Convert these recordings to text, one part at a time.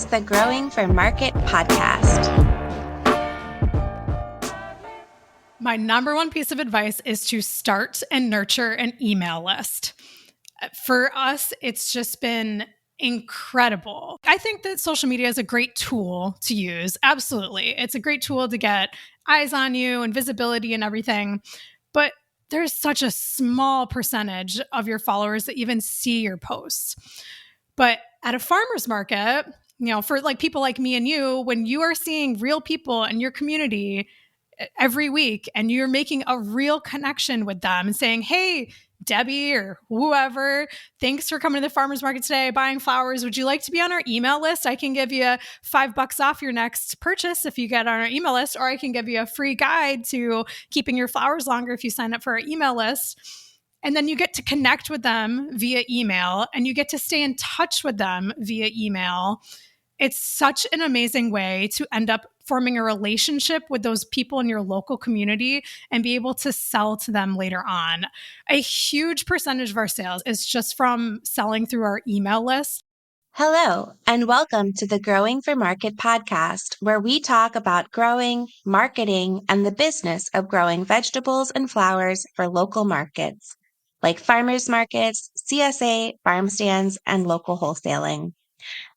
the Growing for Market podcast. My number one piece of advice is to start and nurture an email list. For us, it's just been incredible. I think that social media is a great tool to use. Absolutely. It's a great tool to get eyes on you and visibility and everything. But there's such a small percentage of your followers that even see your posts. But at a farmer's market, for like people like me and you, when you are seeing real people in your community every week and you're making a real connection with them and saying, hey, Debbie or whoever, thanks for coming to the farmer's market today, buying flowers. Would you like to be on our email list? I can give you $5 off your next purchase if you get on our email list, or I can give you a free guide to keeping your flowers longer if you sign up for our email list. And then you get to connect with them via email and you get to stay in touch with them via email. It's such an amazing way to end up forming a relationship with those people in your local community and be able to sell to them later on. A huge percentage of our sales is just from selling through our email list. Hello, and welcome to the Growing for Market podcast, where we talk about growing, marketing, and the business of growing vegetables and flowers for local markets, like farmers markets, CSA, farm stands, and local wholesaling.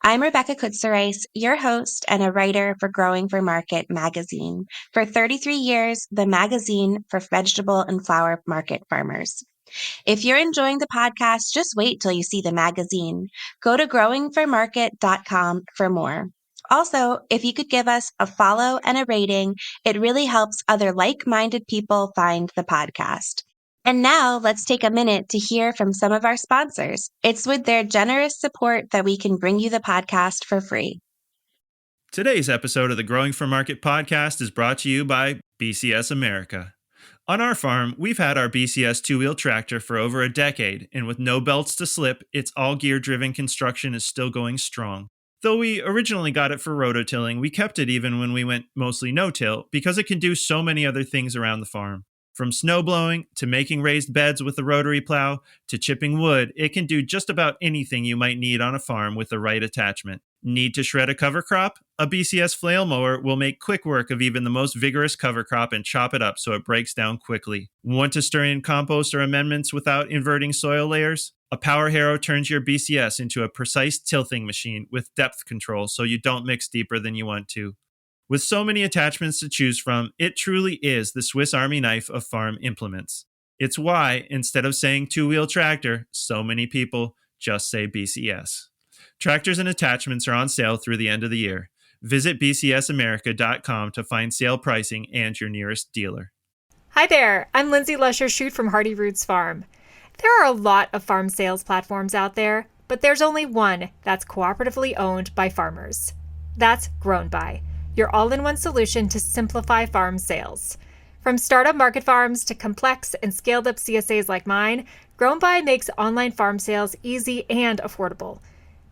I'm Rebecca Kutzer-Rice, your host and a writer for Growing for Market magazine. For 33 years, the magazine for vegetable and flower market farmers. If you're enjoying the podcast, just wait till you see the magazine. Go to growingformarket.com for more. Also, if you could give us a follow and a rating, it really helps other like-minded people find the podcast. And now let's take a minute to hear from some of our sponsors. It's with their generous support that we can bring you the podcast for free. Today's episode of the Growing for Market podcast is brought to you by BCS America. On our farm, we've had our BCS two-wheel tractor for over a decade, and with no belts to slip, its all-gear-driven construction is still going strong. Though we originally got it for rototilling, we kept it even when we went mostly no-till because it can do so many other things around the farm. From snow blowing, to making raised beds with the rotary plow, to chipping wood, it can do just about anything you might need on a farm with the right attachment. Need to shred a cover crop? A BCS flail mower will make quick work of even the most vigorous cover crop and chop it up so it breaks down quickly. Want to stir in compost or amendments without inverting soil layers? A power harrow turns your BCS into a precise tilthing machine with depth control so you don't mix deeper than you want to. With so many attachments to choose from, it truly is the Swiss Army knife of farm implements. It's why, instead of saying two-wheel tractor, so many people just say BCS. Tractors and attachments are on sale through the end of the year. Visit bcsamerica.com to find sale pricing and your nearest dealer. Hi there, I'm Lindsay Lesher-Shute from Hardy Roots Farm. There are a lot of farm sales platforms out there, but there's only one that's cooperatively owned by farmers. That's Grown By, your all-in-one solution to simplify farm sales. From startup market farms to complex and scaled-up CSAs like mine, Grown By makes online farm sales easy and affordable.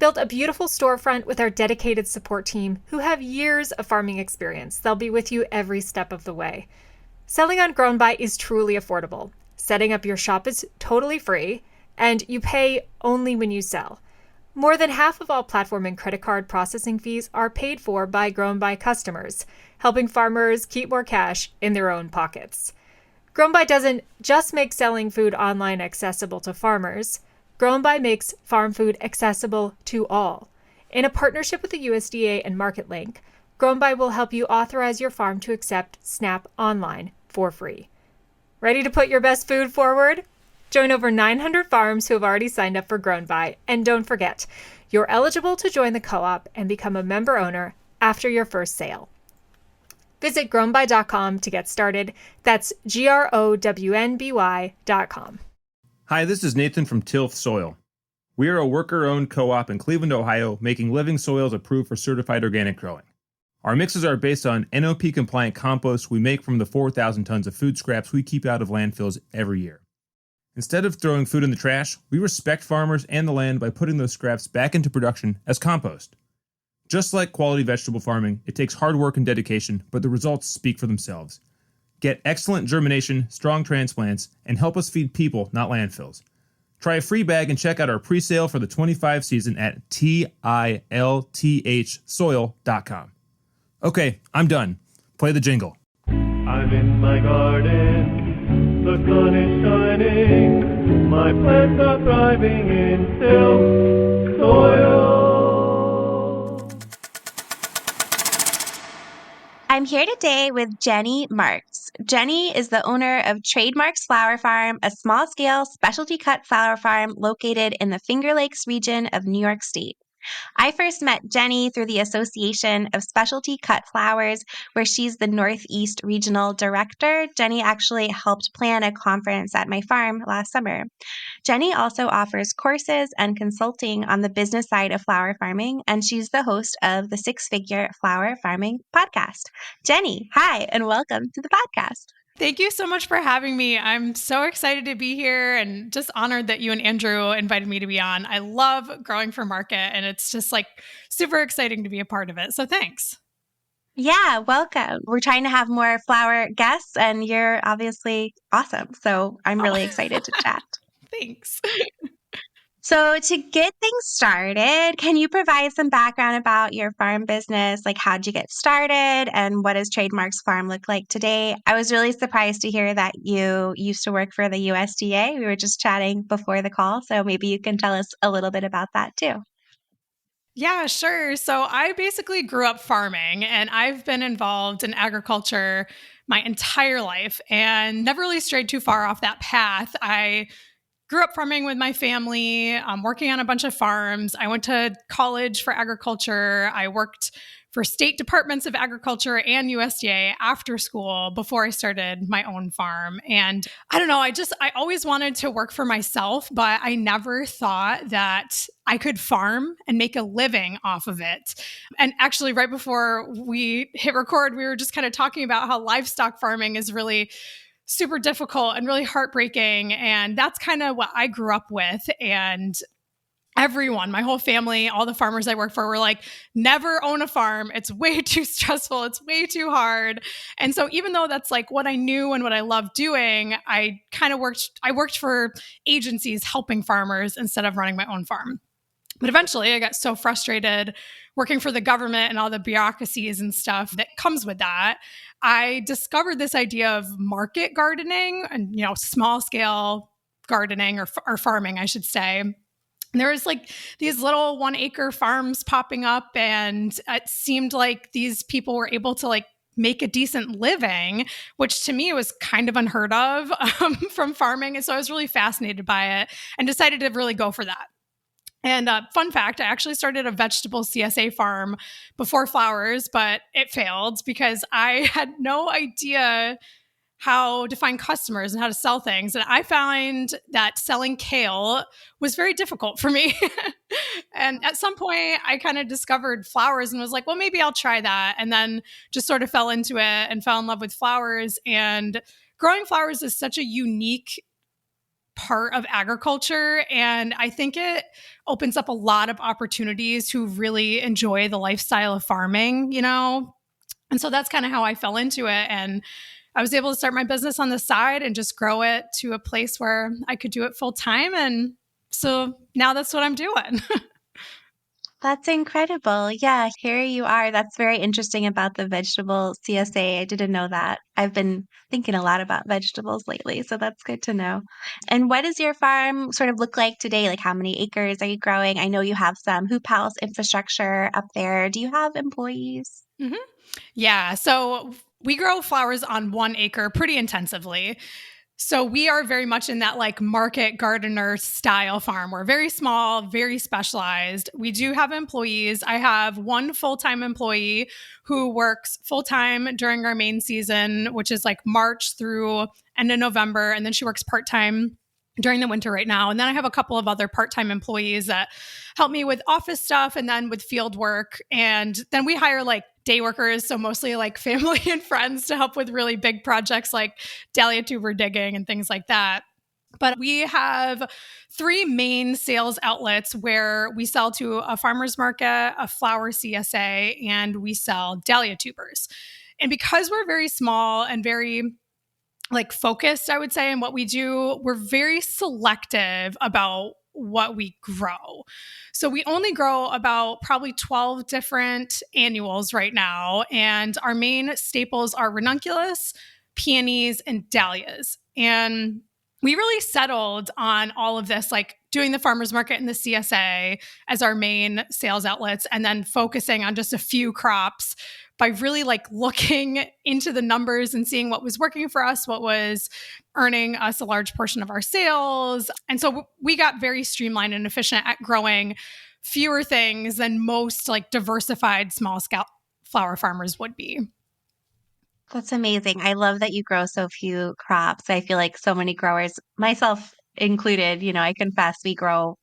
Built a beautiful storefront with our dedicated support team who have years of farming experience. They'll be with you every step of the way. Selling on Grown By is truly affordable. Setting up your shop is totally free, and you pay only when you sell. More than half of all platform and credit card processing fees are paid for by Grown By customers, helping farmers keep more cash in their own pockets. Grown By doesn't just make selling food online accessible to farmers. Grown By makes farm food accessible to all. In a partnership with the USDA and MarketLink, Grown By will help you authorize your farm to accept SNAP online for free. Ready to put your best food forward? Join over 900 farms who have already signed up for Grown By. And don't forget, you're eligible to join the co-op and become a member owner after your first sale. Visit grownby.com to get started. That's GROWNBY.com. Hi, this is Nathan from Tilth Soil. We are a worker-owned co-op in Cleveland, Ohio, making living soils approved for certified organic growing. Our mixes are based on NOP-compliant compost we make from the 4,000 tons of food scraps we keep out of landfills every year. Instead of throwing food in the trash, we respect farmers and the land by putting those scraps back into production as compost. Just like quality vegetable farming, it takes hard work and dedication, but the results speak for themselves. Get excellent germination, strong transplants, and help us feed people, not landfills. Try a free bag and check out our pre-sale for the 25 season at tilthsoil.com. Okay, I'm done. Play the jingle. I'm in my garden, the sun is shining, my plants are thriving in tilth soil. I'm here today with Jenny Marks. Jenny is the owner of Trademarks Flower Farm, a small-scale specialty cut flower farm located in the Finger Lakes region of New York State. I first met Jenny through the Association of Specialty Cut Flowers, where she's the Northeast Regional Director. Jenny actually helped plan a conference at my farm last summer. Jenny also offers courses and consulting on the business side of flower farming, and she's the host of the Six Figure Flower Farming podcast. Jenny, hi, and welcome to the podcast. Thank you so much for having me. I'm so excited to be here and just honored that you and Andrew invited me to be on. I love growing for market, and it's just like super exciting to be a part of it. So thanks. Yeah, welcome. We're trying to have more flower guests, and you're obviously awesome. So I'm really excited to chat. Thanks. So to get things started, can you provide some background about your farm business? Like, how'd you get started and what does Trademarks Farm look like today? I was really surprised to hear that you used to work for the USDA. We were just chatting before the call, so maybe you can tell us a little bit about that too. Yeah, sure. So I basically grew up farming, and I've been involved in agriculture my entire life and never really strayed too far off that path. I grew up farming with my family, working on a bunch of farms. I went to college for agriculture. I worked for state departments of agriculture and USDA after school before I started my own farm. And I don't know, I always wanted to work for myself, but I never thought that I could farm and make a living off of it. And actually, right before we hit record, we were just kind of talking about how livestock farming is really super difficult and really heartbreaking. And that's kind of what I grew up with. And everyone, my whole family, all the farmers I work for were like, never own a farm. It's way too stressful. It's way too hard. And so even though that's like what I knew and what I loved doing, I worked for agencies helping farmers instead of running my own farm. But eventually I got so frustrated working for the government and all the bureaucracies and stuff that comes with that. I discovered this idea of market gardening and, small scale gardening or farming, I should say. And there was like these little 1 acre farms popping up, and it seemed like these people were able to like make a decent living, which to me was kind of unheard of from farming. And so I was really fascinated by it and decided to really go for that. And fun fact, I actually started a vegetable CSA farm before flowers, but it failed because I had no idea how to find customers and how to sell things. And I find that selling kale was very difficult for me. And at some point, I kind of discovered flowers and was like, well, maybe I'll try that. And then just sort of fell into it and fell in love with flowers. And growing flowers is such a unique part of agriculture. And I think it opens up a lot of opportunities who really enjoy the lifestyle of farming, And so that's kind of how I fell into it. And I was able to start my business on the side and just grow it to a place where I could do it full time. And so now that's what I'm doing. That's incredible. Yeah, here you are. That's very interesting about the vegetable CSA. I didn't know that. I've been thinking a lot about vegetables lately, so that's good to know. And what does your farm sort of look like today? Like, how many acres are you growing? I know you have some hoop house infrastructure up there. Do you have employees? Mm-hmm. Yeah. So we grow flowers on 1 acre pretty intensively. So we are very much in that like market gardener style farm. We're very small, very specialized. We do have employees. I have one full-time employee who works full-time during our main season, which is like March through end of November. And then she works part-time during the winter right now. And then I have a couple of other part-time employees that help me with office stuff and then with field work. And then we hire like day workers, so mostly like family and friends to help with really big projects like dahlia tuber digging and things like that. But we have 3 main sales outlets where we sell to a farmer's market, a flower CSA, and we sell dahlia tubers. And because we're very small and very like focused, I would say, in what we do. We're very selective about what we grow. So we only grow about probably 12 different annuals right now. And our main staples are ranunculus, peonies, and dahlias. And we really settled on all of this, like doing the farmers market and the CSA as our main sales outlets, and then focusing on just a few crops by really like looking into the numbers and seeing what was working for us, what was earning us a large portion of our sales. And so we got very streamlined and efficient at growing fewer things than most like diversified small scale flower farmers would be. That's amazing. I love that you grow so few crops. I feel like so many growers, myself included, I confess we grow,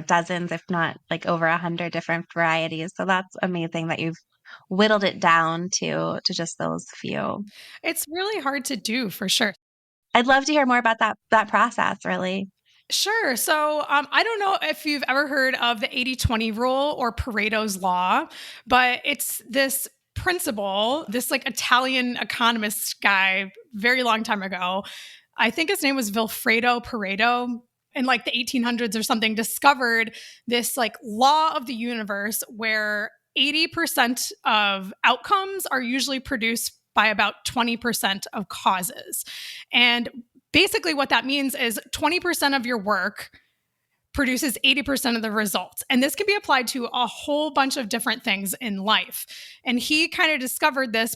dozens, if not like over 100 different varieties. So that's amazing that you've whittled it down to just those few. It's really hard to do for sure. I'd love to hear more about that process, really. Sure. So I don't know if you've ever heard of the 80-20 rule or Pareto's law, but it's this principle, this like Italian economist guy, very long time ago. I think his name was Vilfredo Pareto, in like the 1800s or something, discovered this like law of the universe where 80% of outcomes are usually produced by about 20% of causes. And basically what that means is 20% of your work produces 80% of the results. And this can be applied to a whole bunch of different things in life. And he kind of discovered this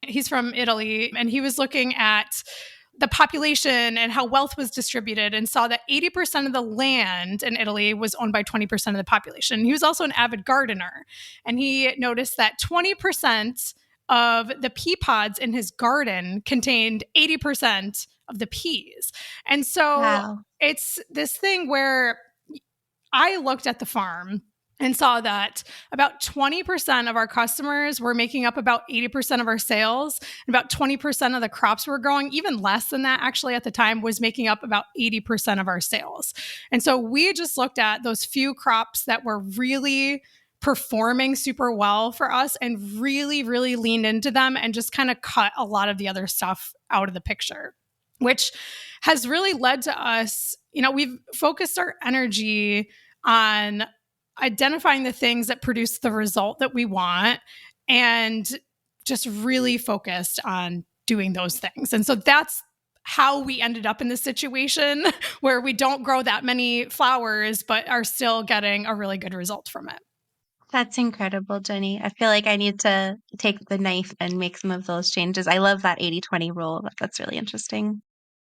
he's from Italy, and he was looking at the population and how wealth was distributed, and saw that 80% of the land in Italy was owned by 20% of the population. He was also an avid gardener, and he noticed that 20% of the pea pods in his garden contained 80% of the peas. And so Wow. it's this thing where I looked at the farm and saw that about 20% of our customers were making up about 80% of our sales, and about 20% of the crops we're growing, even less than that actually at the time, was making up about 80% of our sales. And so we just looked at those few crops that were really performing super well for us and really, really leaned into them and just kind of cut a lot of the other stuff out of the picture, which has really led to us, we've focused our energy on identifying the things that produce the result that we want and just really focused on doing those things. And so that's how we ended up in this situation where we don't grow that many flowers, but are still getting a really good result from it. That's incredible, Jenny. I feel like I need to take the knife and make some of those changes. I love that 80-20 rule. That's really interesting.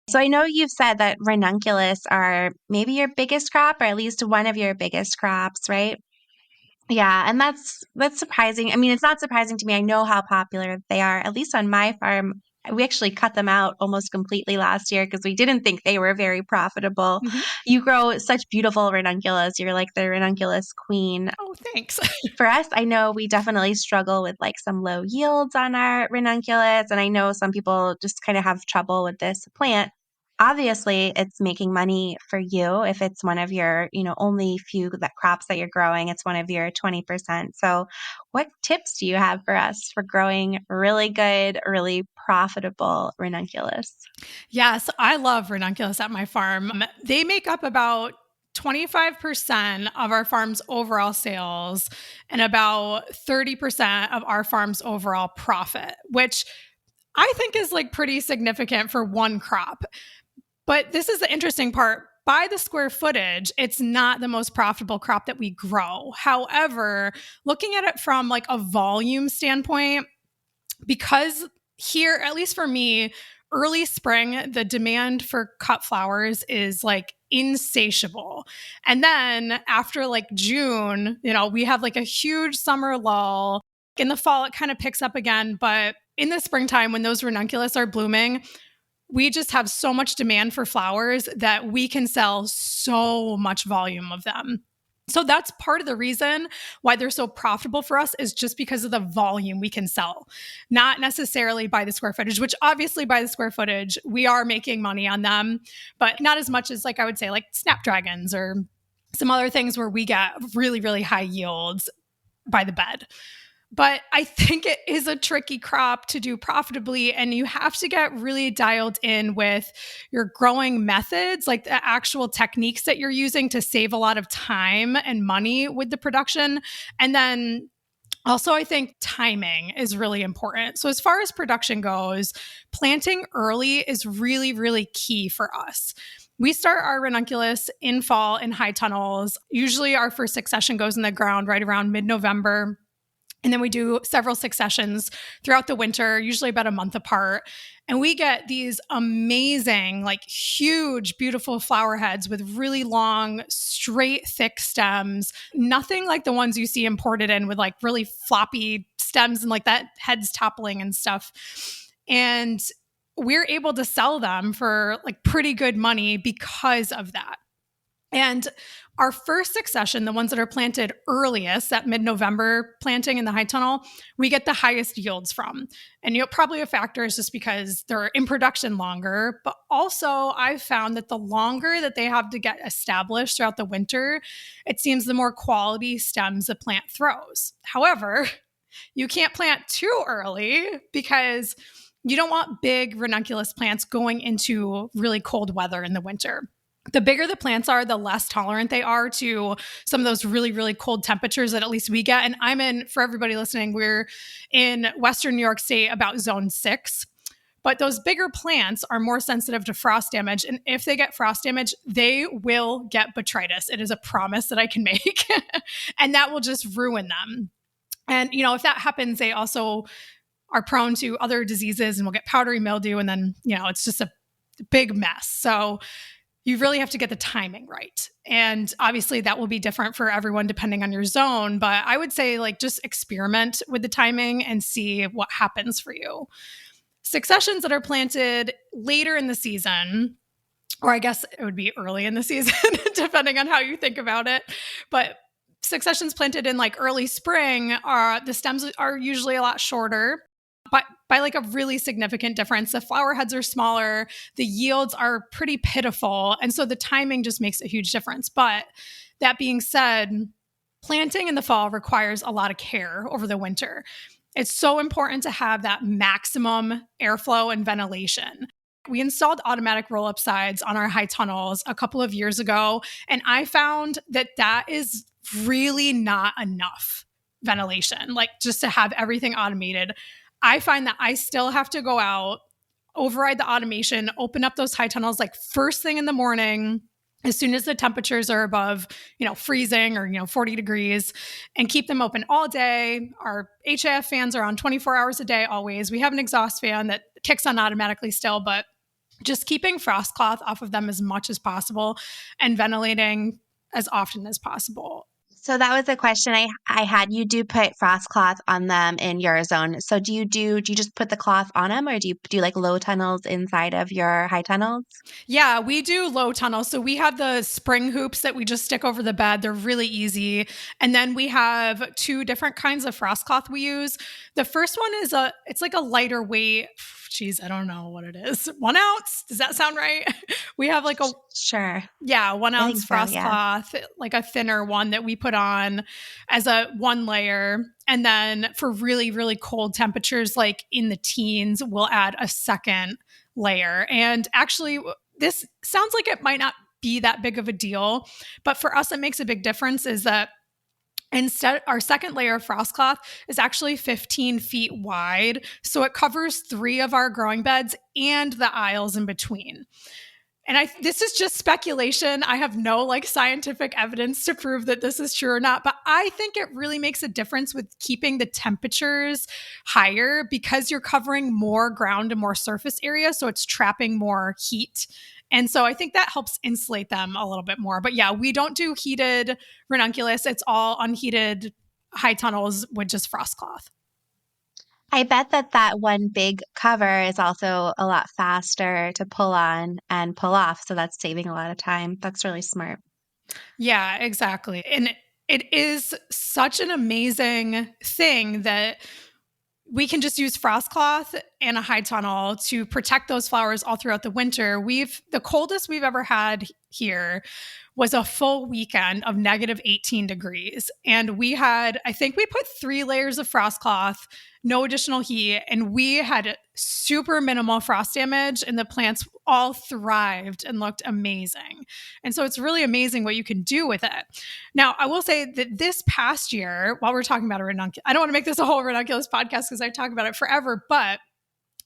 So I know you've said that ranunculus are maybe your biggest crop, or at least one of your biggest crops, right? Yeah, and that's surprising. I mean, it's not surprising to me. I know how popular they are. At least on my farm, we actually cut them out almost completely last year because we didn't think they were very profitable. Mm-hmm. You grow such beautiful ranunculus. You're like the ranunculus queen. Oh, thanks. For us, I know we definitely struggle with like some low yields on our ranunculus, and I know some people just kind of have trouble with this plant. Obviously, it's making money for you if it's one of your, only few that crops that you're growing. It's one of your 20%. So, what tips do you have for us for growing really good, really profitable ranunculus? Yes, I love ranunculus at my farm. They make up about 25% of our farm's overall sales and about 30% of our farm's overall profit, which I think is like pretty significant for one crop. But this is the interesting part. By the square footage, it's not the most profitable crop that we grow. However, looking at it from like a volume standpoint, because here, at least for me, early spring, the demand for cut flowers is like insatiable. And then after like June, we have like a huge summer lull. In the fall, it kind of picks up again. But in the springtime, when those ranunculus are blooming, we just have so much demand for flowers that we can sell so much volume of them. So that's part of the reason why they're so profitable for us, is just because of the volume we can sell, not necessarily by the square footage, which obviously by the square footage, we are making money on them, but not as much as like I would say like snapdragons or some other things where we get really, really high yields by the bed. But I think it is a tricky crop to do profitably, and you have to get really dialed in with your growing methods, like the actual techniques that you're using to save a lot of time and money with the production. And then also, I think timing is really important. So, as far as production goes, planting early is really, really key for us. We start our ranunculus in fall in high tunnels. Usually, our first succession goes in the ground right around mid-November. And then we do several successions throughout the winter, usually about a month apart. And we get these amazing, like huge, beautiful flower heads with really long, straight, thick stems. Nothing like the ones you see imported in with like really floppy stems and like that heads toppling and stuff. And we're able to sell them for like pretty good money because of that. And our first succession, the ones that are planted earliest, that mid-November planting in the high tunnel, we get the highest yields from. And probably a factor is just because they're in production longer. But also, I've found that the longer that they have to get established throughout the winter, it seems the more quality stems the plant throws. However, you can't plant too early because you don't want big ranunculus plants going into really cold weather in the winter. The bigger the plants are, the less tolerant they are to some of those really, really cold temperatures that at least we get. And for everybody listening, we're in Western New York State about zone 6. But those bigger plants are more sensitive to frost damage. And if they get frost damage, they will get botrytis. It is a promise that I can make. And that will just ruin them. And, if that happens, they also are prone to other diseases and will get powdery mildew. And then, it's just a big mess. So you really have to get the timing right. And obviously that will be different for everyone depending on your zone. But I would say just experiment with the timing and see what happens for you. Successions that are planted later in the season, or I guess it would be early in the season, depending on how you think about it. But successions planted in early spring, the stems are usually a lot shorter. But by a really significant difference. The flower heads are smaller, the yields are pretty pitiful, and so the timing just makes a huge difference. But that being said, planting in the fall requires a lot of care over the winter. It's so important to have that maximum airflow and ventilation. We installed automatic roll-up sides on our high tunnels a couple of years ago, and I found that is really not enough ventilation, just to have everything automated. I find that I still have to go out, override the automation, open up those high tunnels first thing in the morning, as soon as the temperatures are above, freezing or, 40 degrees, and keep them open all day. Our HIF fans are on 24 hours a day always. We have an exhaust fan that kicks on automatically still, but just keeping frost cloth off of them as much as possible and ventilating as often as possible. So that was a question I had. You do put frost cloth on them in your zone. So do you just put the cloth on them, or do you do low tunnels inside of your high tunnels? Yeah, we do low tunnels. So we have the spring hoops that we just stick over the bed. They're really easy. And then we have 2 different kinds of frost cloth we use. The first one is it's a lighter weight. Geez, I don't know what it is. 1 ounce? Does that sound right? We have a Sure. Yeah, 1 ounce frost cloth, a thinner one that we put on as a 1 layer. And then for really, really cold temperatures, in the teens, we'll add a second layer. And actually, this sounds like it might not be that big of a deal, but for us, it makes a big difference is that instead, our second layer of frost cloth is actually 15 feet wide. So it covers 3 of our growing beds and the aisles in between. And this is just speculation. I have no scientific evidence to prove that this is true or not, but I think it really makes a difference with keeping the temperatures higher because you're covering more ground and more surface area. So it's trapping more heat. And so I think that helps insulate them a little bit more. But yeah, we don't do heated ranunculus. It's all unheated high tunnels with just frost cloth. I bet that one big cover is also a lot faster to pull on and pull off. So that's saving a lot of time. That's really smart. Yeah, exactly. And it is such an amazing thing that we can just use frost cloth and a high tunnel to protect those flowers all throughout the winter. The coldest we've ever had here was a full weekend of negative 18 degrees. And I think we put 3 layers of frost cloth, no additional heat, and we had super minimal frost damage, and the plants all thrived and looked amazing. And so it's really amazing what you can do with it. Now, I will say that this past year, while we're talking about a ranunculus, I don't want to make this a whole ranunculus podcast because I talk about it forever, but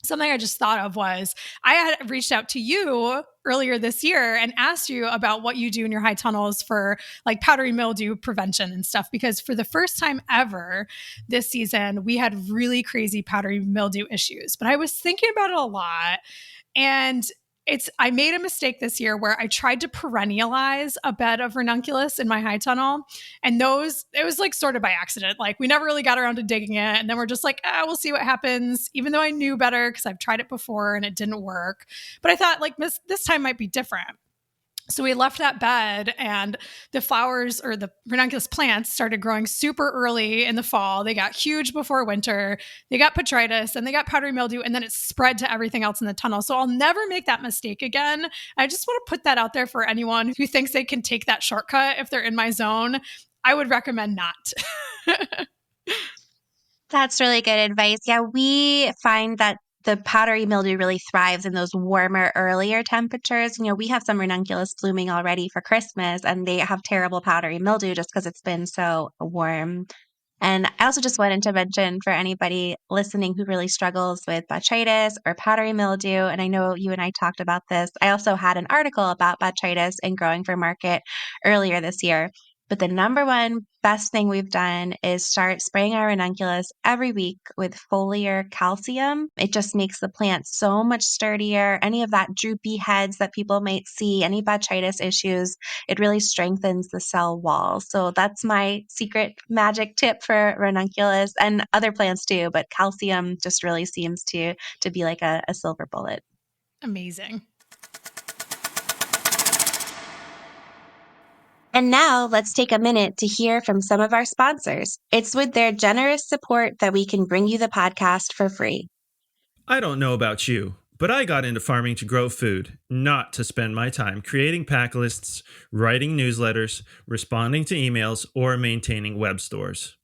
something I just thought of was I had reached out to you earlier this year and asked you about what you do in your high tunnels for like powdery mildew prevention and stuff, because for the first time ever this season, we had really crazy powdery mildew issues. But I was thinking about it a lot, and I made a mistake this year where I tried to perennialize a bed of ranunculus in my high tunnel. And it was like sort of by accident. Like we never really got around to digging it. And then we're just like, we'll see what happens, even though I knew better because I've tried it before and it didn't work. But I thought like this time might be different. So we left that bed, and the flowers or the ranunculus plants started growing super early in the fall. They got huge before winter. They got botrytis and they got powdery mildew, and then it spread to everything else in the tunnel. So I'll never make that mistake again. I just want to put that out there for anyone who thinks they can take that shortcut if they're in my zone. I would recommend not. That's really good advice. Yeah, we find that the powdery mildew really thrives in those warmer, earlier temperatures. We have some ranunculus blooming already for Christmas, and they have terrible powdery mildew just because it's been so warm. And I also just wanted to mention for anybody listening who really struggles with botrytis or powdery mildew, and I know you and I talked about this, I also had an article about botrytis and growing for market earlier this year. But the number one best thing we've done is start spraying our ranunculus every week with foliar calcium. It just makes the plant so much sturdier. Any of that droopy heads that people might see, any botrytis issues, it really strengthens the cell wall. So that's my secret magic tip for ranunculus and other plants too. But calcium just really seems to be like a silver bullet. Amazing. And now let's take a minute to hear from some of our sponsors. It's with their generous support that we can bring you the podcast for free. I don't know about you, but I got into farming to grow food, not to spend my time creating pack lists, writing newsletters, responding to emails, or maintaining web stores.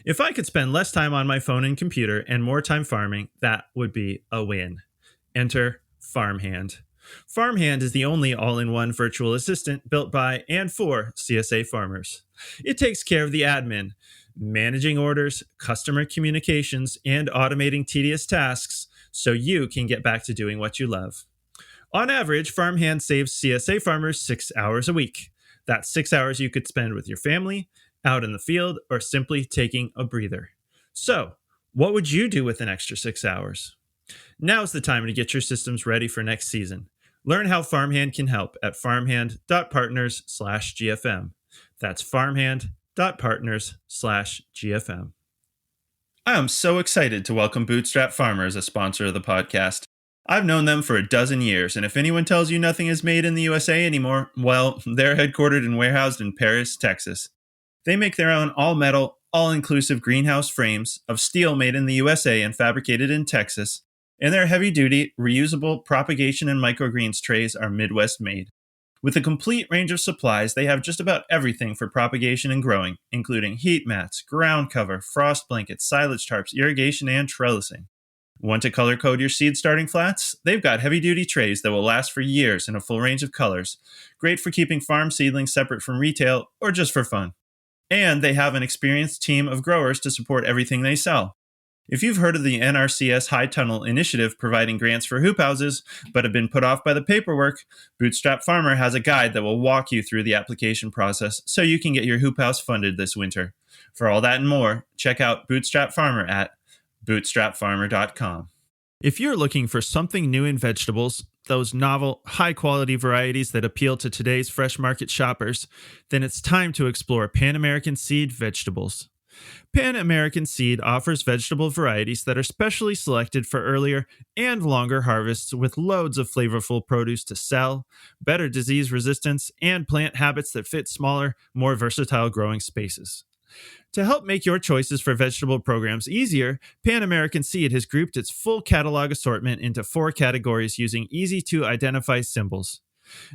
If I could spend less time on my phone and computer and more time farming, that would be a win. Enter Farmhand. Farmhand is the only all-in-one virtual assistant built by and for CSA farmers. It takes care of the admin, managing orders, customer communications, and automating tedious tasks so you can get back to doing what you love. On average, Farmhand saves CSA farmers 6 hours a week. That's 6 hours you could spend with your family, out in the field, or simply taking a breather. So, what would you do with an extra 6 hours? Now's the time to get your systems ready for next season. Learn how Farmhand can help at farmhand.partners/GFM. That's farmhand.partners/GFM. I am so excited to welcome Bootstrap Farmer as a sponsor of the podcast. I've known them for a dozen years, and if anyone tells you nothing is made in the USA anymore, well, they're headquartered and warehoused in Paris, Texas. They make their own all-metal, all-inclusive greenhouse frames of steel made in the USA and fabricated in Texas, and their heavy-duty, reusable propagation and microgreens trays are Midwest made. With a complete range of supplies, they have just about everything for propagation and growing, including heat mats, ground cover, frost blankets, silage tarps, irrigation, and trellising. Want to color code your seed starting flats? They've got heavy-duty trays that will last for years in a full range of colors, great for keeping farm seedlings separate from retail or just for fun. And they have an experienced team of growers to support everything they sell. If you've heard of the NRCS High Tunnel Initiative providing grants for hoop houses, but have been put off by the paperwork, Bootstrap Farmer has a guide that will walk you through the application process so you can get your hoop house funded this winter. For all that and more, check out Bootstrap Farmer at bootstrapfarmer.com. If you're looking for something new in vegetables, those novel, high-quality varieties that appeal to today's fresh market shoppers, then it's time to explore Pan American Seed vegetables. Pan American Seed offers vegetable varieties that are specially selected for earlier and longer harvests with loads of flavorful produce to sell, better disease resistance, and plant habits that fit smaller, more versatile growing spaces. To help make your choices for vegetable programs easier, Pan American Seed has grouped its full catalog assortment into 4 categories using easy-to-identify symbols.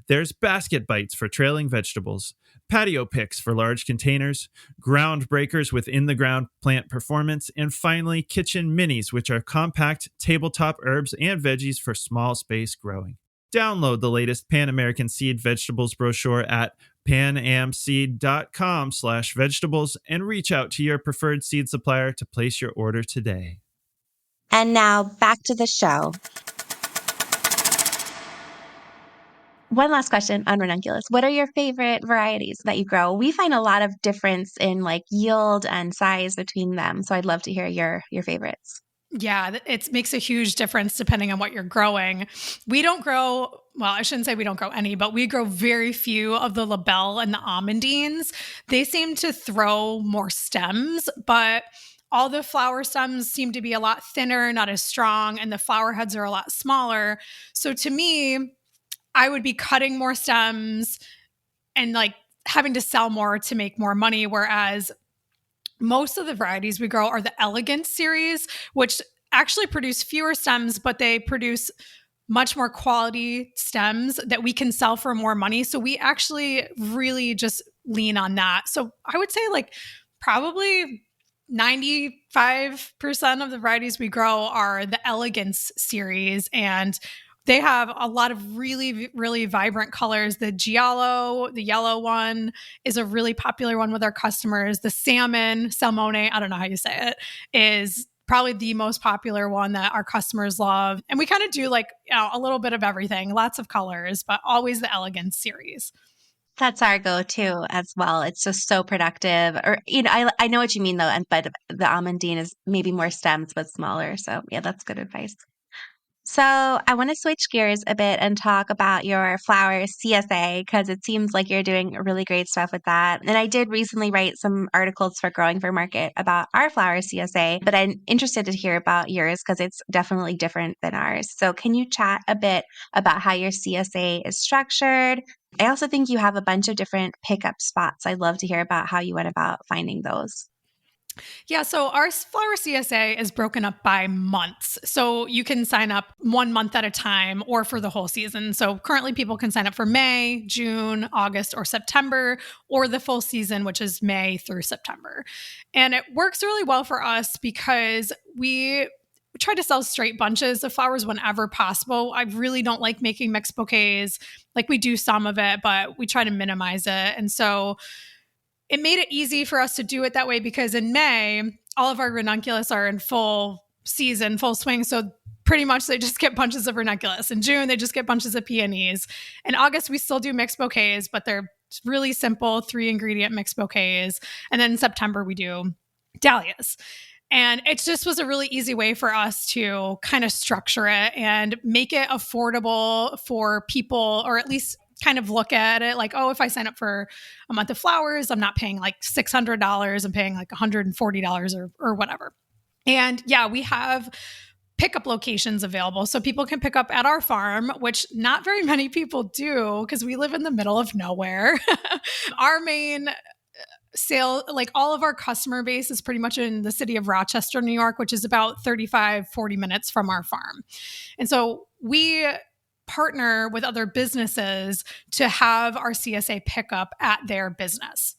There's basket bites for trailing vegetables, patio picks for large containers, ground breakers with in-the-ground plant performance, and finally, kitchen minis, which are compact tabletop herbs and veggies for small space growing. Download the latest Pan American Seed vegetables brochure at panamseed.com/vegetables and reach out to your preferred seed supplier to place your order today. And now back to the show. One last question on ranunculus. What are your favorite varieties that you grow? We find a lot of difference in like yield and size between them. So I'd love to hear your favorites. Yeah, it makes a huge difference depending on what you're growing. We don't grow, well, I shouldn't say we don't grow any, but we grow very few of the labelle and the amandines. They seem to throw more stems, but all the flower stems seem to be a lot thinner, not as strong, and the flower heads are a lot smaller. So to me, I would be cutting more stems and like having to sell more to make more money, whereas most of the varieties we grow are the elegant series, which actually produce fewer stems, but they produce much more quality stems that we can sell for more money. So we actually really just lean on that. So I would say like probably 95% of the varieties we grow are the elegance series, and they have a lot of really, really vibrant colors. The giallo, the yellow one, is a really popular one with our customers. The salmone, I don't know how you say it, is probably the most popular one that our customers love. And we kind of do like a little bit of everything, lots of colors, but always the elegance series. That's our go-to as well. It's just so productive. Or, I know what you mean though, but the amandine is maybe more stems but smaller. So yeah, that's good advice. So I want to switch gears a bit and talk about your flower CSA because it seems like you're doing really great stuff with that. And I did recently write some articles for Growing for Market about our flower CSA, but I'm interested to hear about yours because it's definitely different than ours. So can you chat a bit about how your CSA is structured? I also think you have a bunch of different pickup spots. I'd love to hear about how you went about finding those. Yeah, so our flower CSA is broken up by months. So you can sign up 1 month at a time or for the whole season. So currently people can sign up for May, June, August, or September, or the full season, which is May through September. And it works really well for us because we try to sell straight bunches of flowers whenever possible. I really don't like making mixed bouquets. Like we do some of it, but we try to minimize it. And so it made it easy for us to do it that way because in May, all of our ranunculus are in full season, full swing. So pretty much they just get bunches of ranunculus. In June, they just get bunches of peonies. In August, we still do mixed bouquets, but they're really simple 3-ingredient mixed bouquets. And then in September, we do dahlias. And it just was a really easy way for us to kind of structure it and make it affordable for people, or at least kind of look at it like, oh, if I sign up for a month of flowers, I'm not paying like $600. I'm paying like $140 or whatever. And yeah, we have pickup locations available. So people can pick up at our farm, which not very many people do because we live in the middle of nowhere. Our main sale, like all of our customer base is pretty much in the city of Rochester, New York, which is about 40 minutes from our farm. And so we partner with other businesses to have our CSA pickup at their business.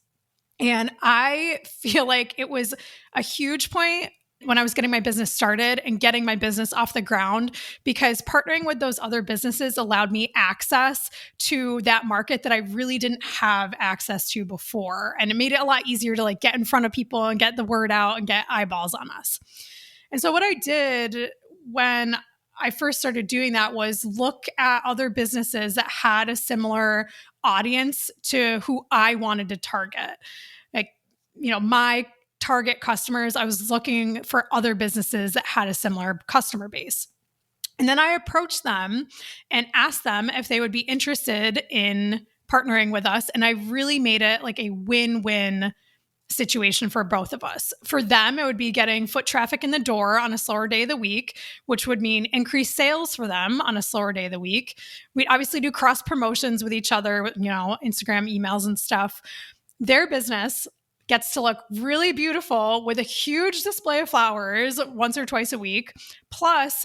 And I feel like it was a huge point when I was getting my business started and getting my business off the ground, because partnering with those other businesses allowed me access to that market that I really didn't have access to before. And it made it a lot easier to like get in front of people and get the word out and get eyeballs on us. And so what I did when I first started doing that was look at other businesses that had a similar audience to who I wanted to target. Like, my target customers, I was looking for other businesses that had a similar customer base. And then I approached them and asked them if they would be interested in partnering with us. And I really made it like a win-win situation for both of us. For them, it would be getting foot traffic in the door on a slower day of the week, which would mean increased sales for them on a slower day of the week. We'd obviously do cross promotions with each other, Instagram, emails and stuff. Their business gets to look really beautiful with a huge display of flowers once or twice a week. Plus,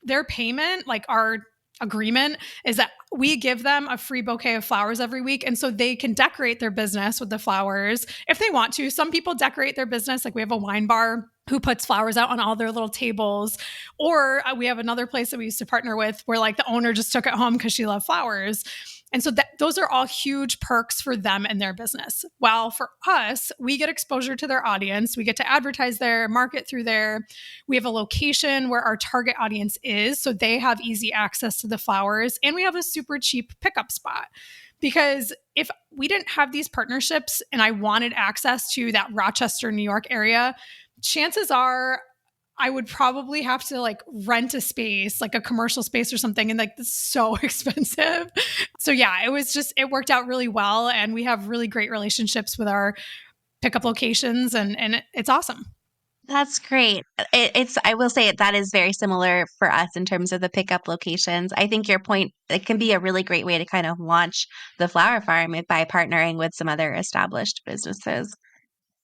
their payment, like our agreement, is that we give them a free bouquet of flowers every week. And so they can decorate their business with the flowers if they want to. Some people decorate their business. Like we have a wine bar who puts flowers out on all their little tables. Or we have another place that we used to partner with where like the owner just took it home because she loved flowers. And so those are all huge perks for them and their business. While for us, we get exposure to their audience. We get to advertise there, market through there. We have a location where our target audience is, so they have easy access to the flowers. And we have a super cheap pickup spot. Because if we didn't have these partnerships and I wanted access to that Rochester, New York area, chances are I would probably have to like rent a space, like a commercial space or something. And like, it's so expensive. So yeah, it worked out really well. And we have really great relationships with our pickup locations and it's awesome. That's great. I will say that is very similar for us in terms of the pickup locations. I think your point, it can be a really great way to kind of launch the flower farm by partnering with some other established businesses.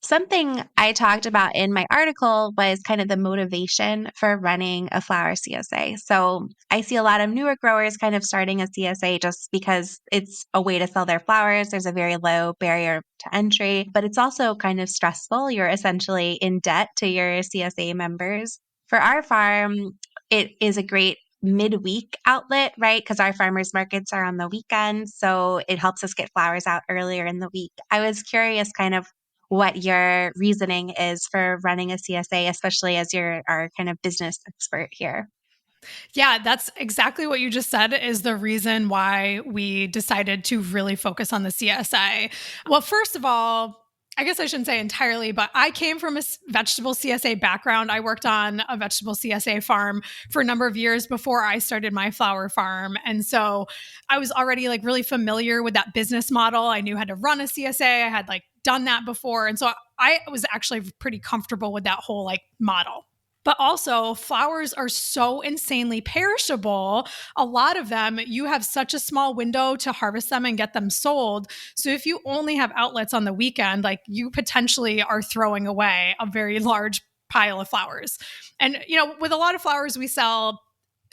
Something I talked about in my article was kind of the motivation for running a flower CSA. So I see a lot of newer growers kind of starting a CSA just because it's a way to sell their flowers. There's a very low barrier to entry, but it's also kind of stressful. You're essentially in debt to your CSA members. For our farm, it is a great midweek outlet, right? Because our farmers markets are on the weekend. So it helps us get flowers out earlier in the week. I was curious kind of what your reasoning is for running a CSA, especially as you're our kind of business expert here. Yeah, that's exactly what you just said is the reason why we decided to really focus on the CSA. Well, first of all, I guess I shouldn't say entirely, but I came from a vegetable CSA background. I worked on a vegetable CSA farm for a number of years before I started my flower farm. And so I was already like really familiar with that business model. I knew how to run a CSA. I had like done that before. And so I was actually pretty comfortable with that whole like model. But also, flowers are so insanely perishable. A lot of them, you have such a small window to harvest them and get them sold. So if you only have outlets on the weekend, like you potentially are throwing away a very large pile of flowers. And, you know, with a lot of flowers we sell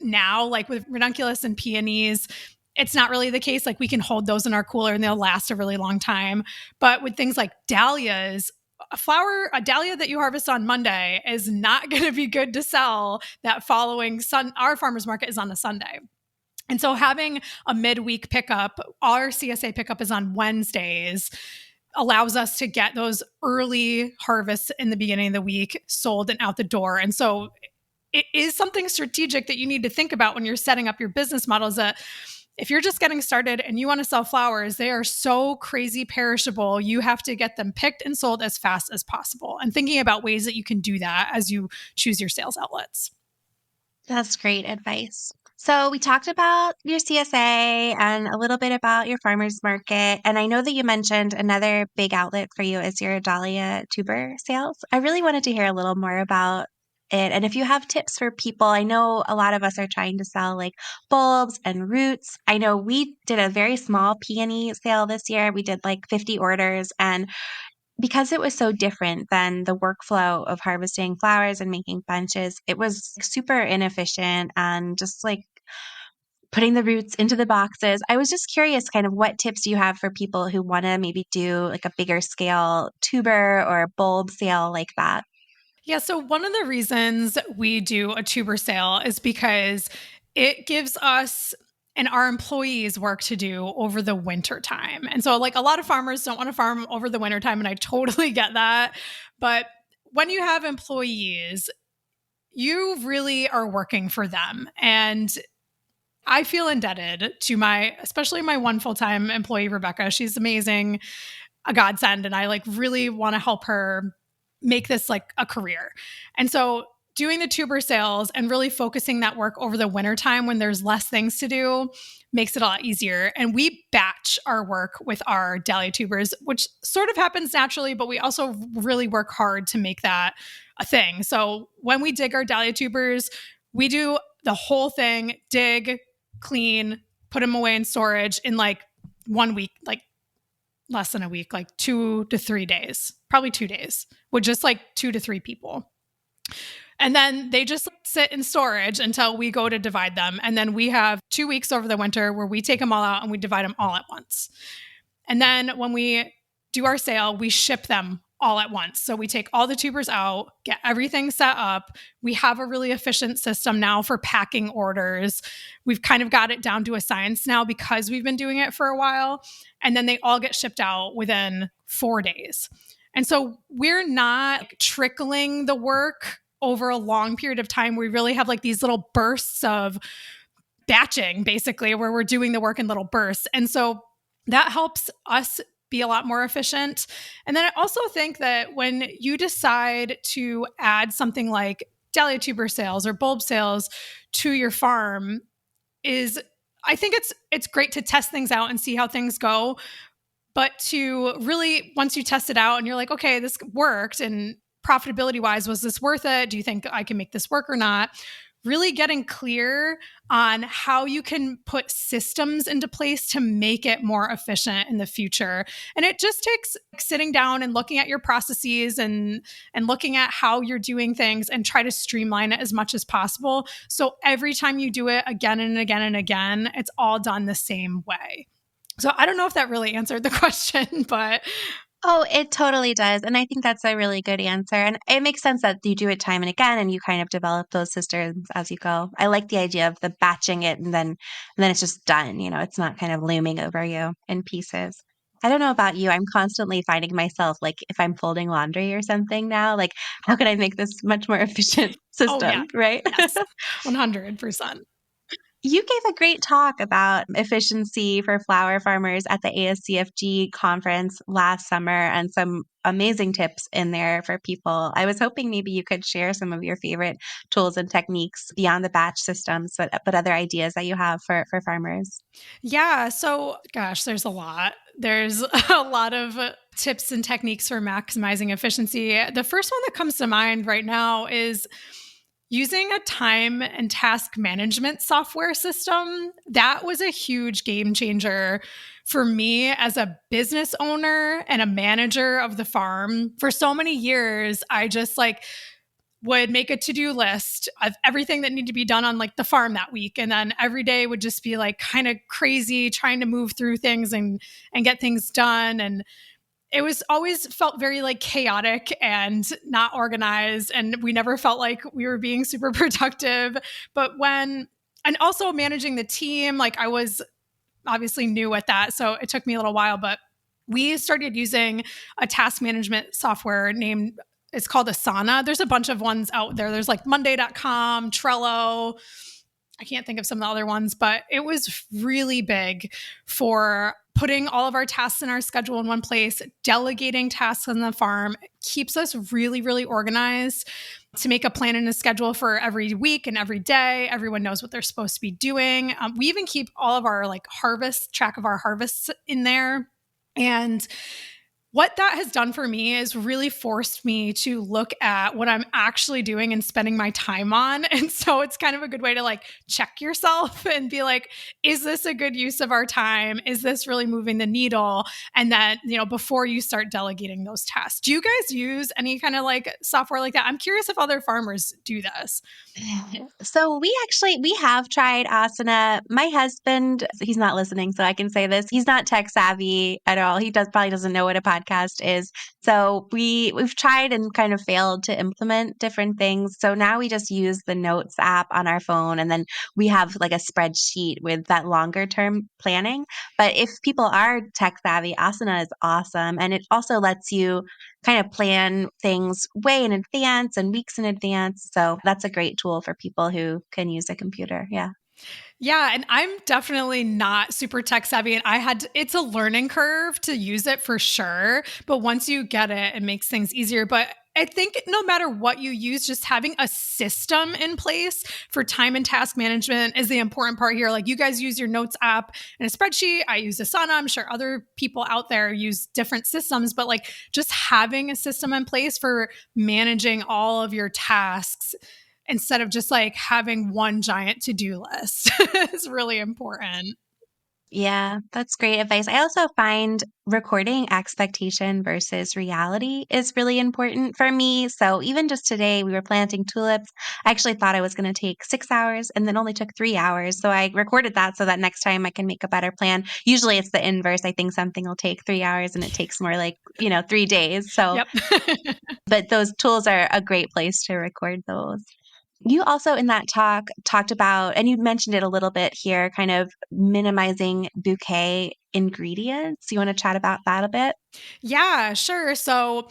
now, like with ranunculus and peonies, it's not really the case. Like we can hold those in our cooler and they'll last a really long time. But with things like dahlias, a dahlia that you harvest on Monday is not going to be good to sell that following our farmers market is on a Sunday. And so having a midweek pickup, our CSA pickup is on Wednesdays, allows us to get those early harvests in the beginning of the week sold and out the door. And so it is something strategic that you need to think about when you're setting up your business models, that if you're just getting started and you want to sell flowers, they are so crazy perishable. You have to get them picked and sold as fast as possible, and thinking about ways that you can do that as you choose your sales outlets. That's great advice. So we talked about your CSA and a little bit about your farmers market. And I know that you mentioned another big outlet for you is your dahlia tuber sales. I really wanted to hear a little more about it. And if you have tips for people, I know a lot of us are trying to sell like bulbs and roots. I know we did a very small peony sale this year. We did like 50 orders, and because it was so different than the workflow of harvesting flowers and making bunches, it was super inefficient and just like putting the roots into the boxes. I was just curious kind of what tips do you have for people who want to maybe do like a bigger scale tuber or bulb sale like that? Yeah, so one of the reasons we do a tuber sale is because it gives us and our employees work to do over the winter time. And so like a lot of farmers don't want to farm over the winter time, and I totally get that. But when you have employees, you really are working for them. And I feel indebted to especially my one full-time employee, Rebecca. She's amazing, a godsend. And I like really want to help her make this like a career. And so doing the tuber sales and really focusing that work over the wintertime when there's less things to do makes it a lot easier. And we batch our work with our dahlia tubers, which sort of happens naturally, but we also really work hard to make that a thing. So when we dig our dahlia tubers, we do the whole thing, dig, clean, put them away in storage in like 1 week, like less than a week, like 2 to 3 days, probably 2 days, with just like 2 to 3 people. And then they just sit in storage until we go to divide them. And then we have 2 weeks over the winter where we take them all out and we divide them all at once. And then when we do our sale, we ship them all at once. So we take all the tubers out, get everything set up. We have a really efficient system now for packing orders. We've kind of got it down to a science now because we've been doing it for a while. And then they all get shipped out within 4 days. And so we're not trickling the work over a long period of time. We really have like these little bursts of batching, basically, where we're doing the work in little bursts. And so that helps us be a lot more efficient. And then I also think that when you decide to add something like dahlia tuber sales or bulb sales to your farm, I think it's great to test things out and see how things go. But to really, once you test it out and you're like, okay, this worked, and profitability wise, was this worth it? Do you think I can make this work or not? Really getting clear on how you can put systems into place to make it more efficient in the future. And it just takes sitting down and looking at your processes and looking at how you're doing things and try to streamline it as much as possible. So every time you do it again and again and again, it's all done the same way. So I don't know if that really answered the question, but Oh, it totally does. And I think that's a really good answer. And it makes sense that you do it time and again and you kind of develop those systems as you go. I like the idea of the batching it and then it's just done. It's not kind of looming over you in pieces. I don't know about you. I'm constantly finding myself like if I'm folding laundry or something now, like how can I make this much more efficient oh yeah, system, right? yes, 100%. You gave a great talk about efficiency for flower farmers at the ASCFG conference last summer and some amazing tips in there for people. I was hoping maybe you could share some of your favorite tools and techniques beyond the batch systems, but other ideas that you have for farmers. Yeah. So, gosh, there's a lot. There's a lot of tips and techniques for maximizing efficiency. The first one that comes to mind right now is using a time and task management software system. That was a huge game changer for me as a business owner and a manager of the farm. For so many years, I just would make a to-do list of everything that needed to be done on the farm that week. And then every day would just be kind of crazy trying to move through things and get things done. And it was always felt very chaotic and not organized. And we never felt like we were being super productive. And also managing the team, I was obviously new at that. So it took me a little while, but we started using a task management software it's called Asana. There's a bunch of ones out there. There's Monday.com, Trello. I can't think of some of the other ones, but it was really big for putting all of our tasks in our schedule in one place, delegating tasks on the farm. It keeps us really, really organized to make a plan and a schedule for every week and every day. Everyone knows what they're supposed to be doing. We even keep all of our track of our harvests in there. And what that has done for me is really forced me to look at what I'm actually doing and spending my time on. And so it's kind of a good way to check yourself and be is this a good use of our time? Is this really moving the needle? And then, before you start delegating those tasks, do you guys use any kind of software like that? I'm curious if other farmers do this. So we have tried Asana. My husband, he's not listening, so I can say this. He's not tech savvy at all. He probably doesn't know what a podcast is. So we've tried and kind of failed to implement different things. So now we just use the Notes app on our phone, and then we have a spreadsheet with that longer term planning. But if people are tech savvy, Asana is awesome, and it also lets you kind of plan things way in advance and weeks in advance. So that's a great tool for people who can use a computer. Yeah. Yeah. And I'm definitely not super tech savvy, and it's a learning curve to use it for sure. But once you get it, it makes things easier. But I think no matter what you use, just having a system in place for time and task management is the important part here. You guys use your Notes app and a spreadsheet. I use Asana. I'm sure other people out there use different systems, but just having a system in place for managing all of your tasks instead of just having one giant to-do list is really important. Yeah, that's great advice. I also find recording expectation versus reality is really important for me. So even just today, we were planting tulips. I actually thought I was going to take 6 hours and then only took 3 hours. So I recorded that so that next time I can make a better plan. Usually it's the inverse. I think something will take 3 hours and it takes more like, 3 days. So, Yep. but those tools are a great place to record those. You also in that talk talked about, and you mentioned it a little bit here, kind of minimizing bouquet ingredients. You want to chat about that a bit? Yeah, sure. So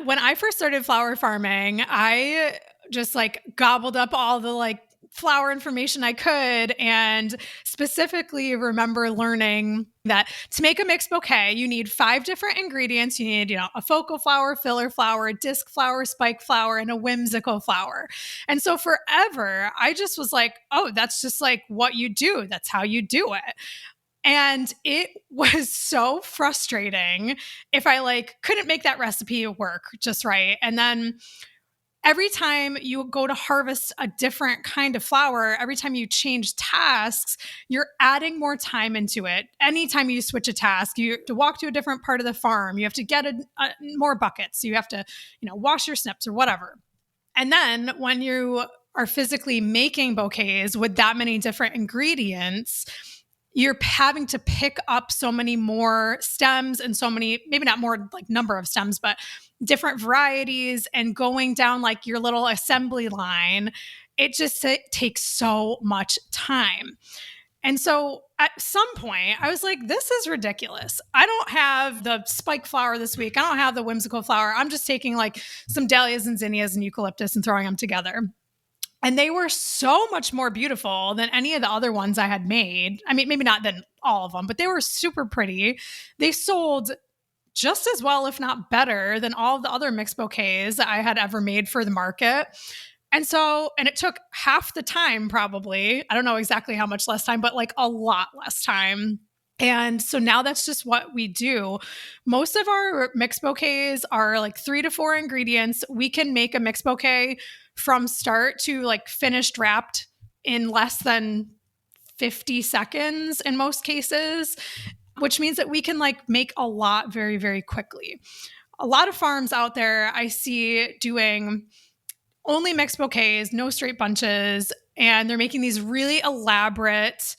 when I first started flower farming, I just like gobbled up all the like flower information I could, and specifically remember learning that to make a mixed bouquet, you need 5 different ingredients. You need, a focal flower, filler flower, disc flower, spike flower, and a whimsical flower. And so forever, I just was like, oh, that's just like what you do. That's how you do it. And it was so frustrating if I like couldn't make that recipe work just right. And then every time you go to harvest a different kind of flower, every time you change tasks, you're adding more time into it. Anytime you switch a task, you have to walk to a different part of the farm. You have to get more buckets. You have to, wash your snips or whatever. And then when you are physically making bouquets with that many different ingredients, you're having to pick up so many more stems and so many, maybe not more like number of stems, but different varieties, and going down like your little assembly line. It takes so much time. And so at some point, I was like, this is ridiculous. I don't have the spike flower this week. I don't have the whimsical flower. I'm just taking like some dahlias and zinnias and eucalyptus and throwing them together. And they were so much more beautiful than any of the other ones I had made. I mean, maybe not than all of them, but they were super pretty. They sold just as well, if not better, than all of the other mixed bouquets I had ever made for the market. And it took half the time, probably. I don't know exactly how much less time, but like a lot less time. And so now that's just what we do. Most of our mixed bouquets are like 3 to 4 ingredients. We can make a mixed bouquet from start to like finished wrapped in less than 50 seconds in most cases, which means that we can like make a lot very, very quickly. A lot of farms out there I see doing only mixed bouquets, no straight bunches, and they're making these really elaborate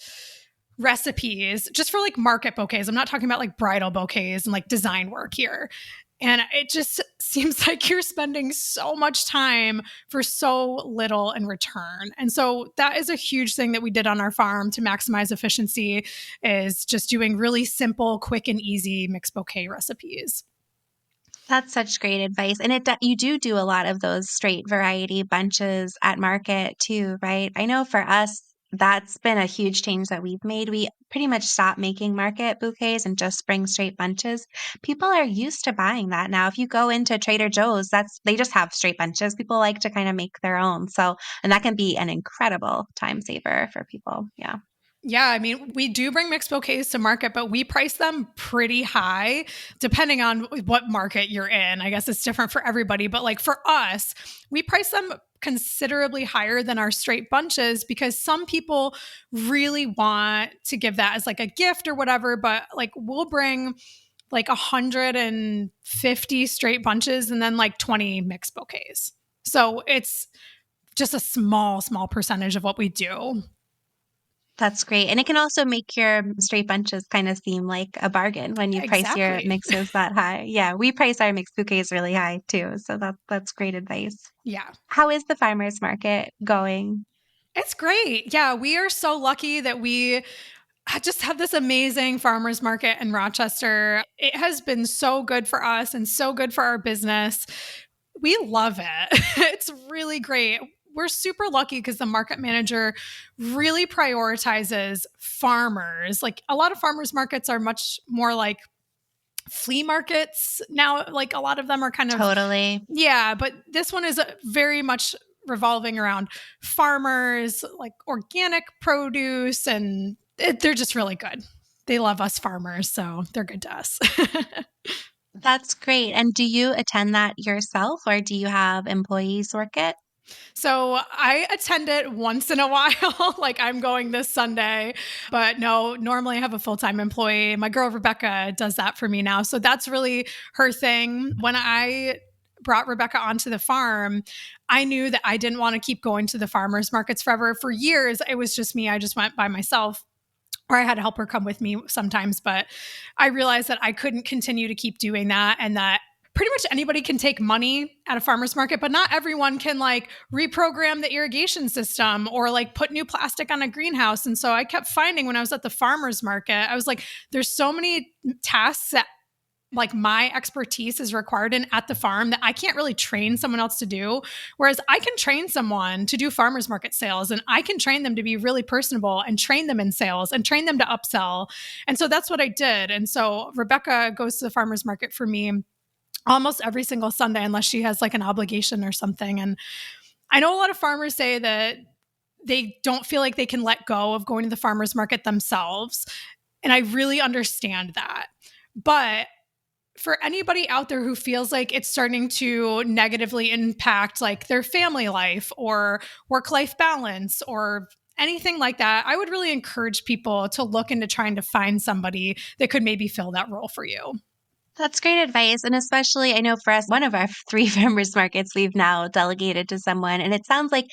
recipes just for like market bouquets. I'm not talking about like bridal bouquets and like design work here. And it just seems like you're spending so much time for so little in return. And so that is a huge thing that we did on our farm to maximize efficiency, is just doing really simple, quick, and easy mixed bouquet recipes. That's such great advice. And you do a lot of those straight variety bunches at market too, right? I know for us, that's been a huge change that we've made. We pretty much stopped making market bouquets and just bring straight bunches. People are used to buying that now. If you go into Trader Joe's, they just have straight bunches. People like to kind of make their own. So, and that can be an incredible time saver for people. Yeah. Yeah, I mean, we do bring mixed bouquets to market, but we price them pretty high depending on what market you're in. I guess it's different for everybody, but like for us, we price them considerably higher than our straight bunches because some people really want to give that as like a gift or whatever, but like we'll bring like 150 straight bunches and then like 20 mixed bouquets. So it's just a small percentage of what we do. That's great. And it can also make your straight bunches kind of seem like a bargain when you price your Exactly. mixes that high. Yeah, we price our mixed bouquets really high too. So that's great advice. Yeah. How is the farmers market going? It's great. Yeah, we are so lucky that we just have this amazing farmers market in Rochester. It has been so good for us and so good for our business. We love it. It's really great. We're super lucky because the market manager really prioritizes farmers. Like a lot of farmers markets are much more like flea markets now. Like a lot of them are kind of, Totally. yeah, but this one is very much revolving around farmers, like organic produce, and they're just really good. They love us farmers, so they're good to us. That's great. And do you attend that yourself or do you have employees work it? So I attend it once in a while, like I'm going this Sunday, but no, normally I have a full-time employee. My girl, Rebecca, does that for me now. So that's really her thing. When I brought Rebecca onto the farm, I knew that I didn't want to keep going to the farmers markets forever. For years, it was just me. I just went by myself, or I had to help her come with me sometimes. But I realized that I couldn't continue to keep doing that, and that pretty much anybody can take money at a farmer's market, but not everyone can like reprogram the irrigation system or like put new plastic on a greenhouse. And so I kept finding when I was at the farmer's market, I was like, there's so many tasks that like my expertise is required in at the farm that I can't really train someone else to do. Whereas I can train someone to do farmers market sales, and I can train them to be really personable and train them in sales and train them to upsell. And so that's what I did. And so Rebecca goes to the farmer's market for me almost every single Sunday, unless she has like an obligation or something. And I know a lot of farmers say that they don't feel like they can let go of going to the farmer's market themselves. And I really understand that. But for anybody out there who feels like it's starting to negatively impact like their family life or work-life balance or anything like that, I would really encourage people to look into trying to find somebody that could maybe fill that role for you. That's great advice. And especially, I know for us, one of our three farmers markets we've now delegated to someone. And it sounds like,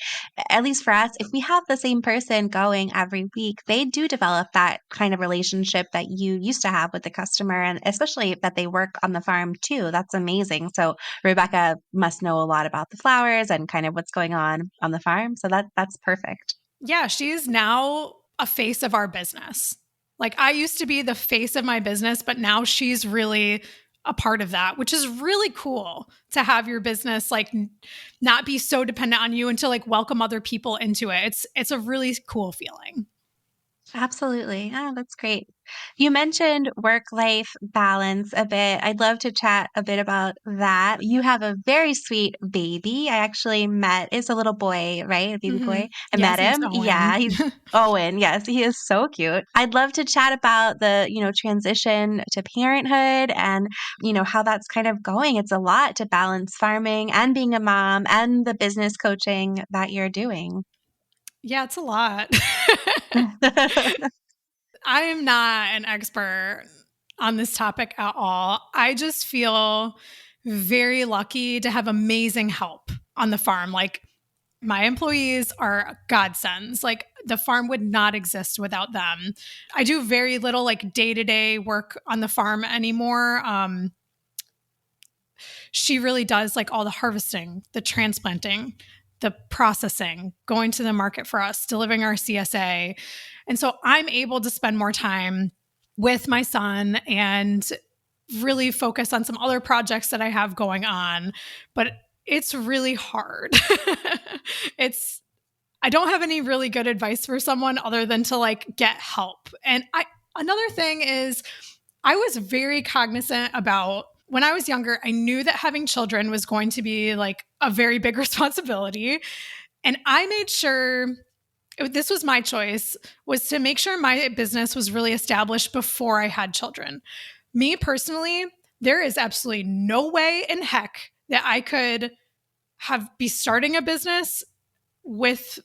at least for us, if we have the same person going every week, they do develop that kind of relationship that you used to have with the customer. And especially that they work on the farm too. That's amazing. So Rebecca must know a lot about the flowers and kind of what's going on the farm. So that's perfect. Yeah, she's now a face of our business. Like I used to be the face of my business, but now she's really a part of that, which is really cool to have your business like not be so dependent on you and to like welcome other people into it. It's a really cool feeling. Absolutely. Oh, that's great. You mentioned work-life balance a bit. I'd love to chat a bit about that. You have a very sweet baby. I actually met, it's a little boy, right? A baby boy. I Yeah, met his name's him. Owen. Yeah, he's Owen. Yes, he is so cute. I'd love to chat about the, transition to parenthood and, how that's kind of going. It's a lot to balance farming and being a mom and the business coaching that you're doing. Yeah, it's a lot. I am not an expert on this topic at all. I just feel very lucky to have amazing help on the farm. Like my employees are godsends. Like the farm would not exist without them. I do very little like day-to-day work on the farm anymore. She really does like all the harvesting, the transplanting, the processing, going to the market for us, delivering our CSA. And so I'm able to spend more time with my son and really focus on some other projects that I have going on. But it's really hard. I don't have any really good advice for someone other than to like get help. And another thing is I was very cognizant about when I was younger, I knew that having children was going to be like a very big responsibility. And I made sure this was my choice, was to make sure my business was really established before I had children. Me personally, there is absolutely no way in heck that I could be starting a business with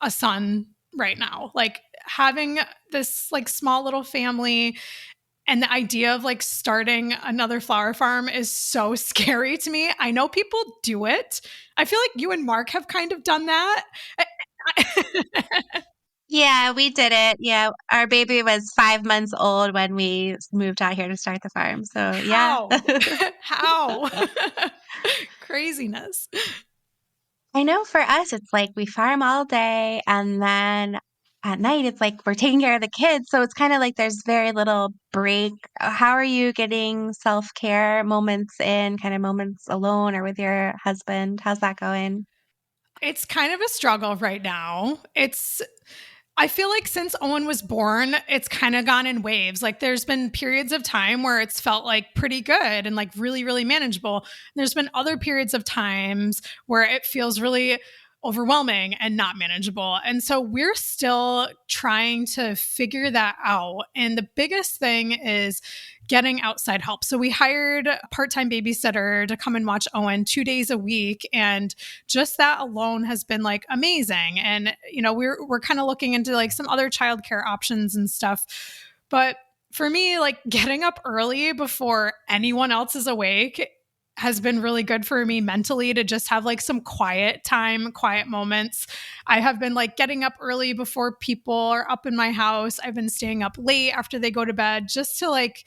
a son right now. Like having this like small little family and the idea of like starting another flower farm is so scary to me. I know people do it. I feel like you and Mark have kind of done that. Yeah, we did it. Yeah, our baby was 5 months old when we moved out here to start the farm. So, yeah. How? How? Craziness. I know for us, it's like we farm all day and then at night, it's like we're taking care of the kids. So it's kind of like there's very little break. How are you getting self-care moments in, kind of moments alone or with your husband? How's that going? It's kind of a struggle right now. I feel like since Owen was born, it's kind of gone in waves. Like there's been periods of time where it's felt like pretty good and like really, really manageable. There's been other periods of times where it feels really overwhelming and not manageable. And so we're still trying to figure that out. And the biggest thing is getting outside help. So we hired a part-time babysitter to come and watch Owen 2 days a week. And just that alone has been like amazing. And, we're kind of looking into like some other childcare options and stuff. But for me, like getting up early before anyone else is awake has been really good for me mentally to just have like some quiet time, quiet moments. I have been like getting up early before people are up in my house. I've been staying up late after they go to bed just to like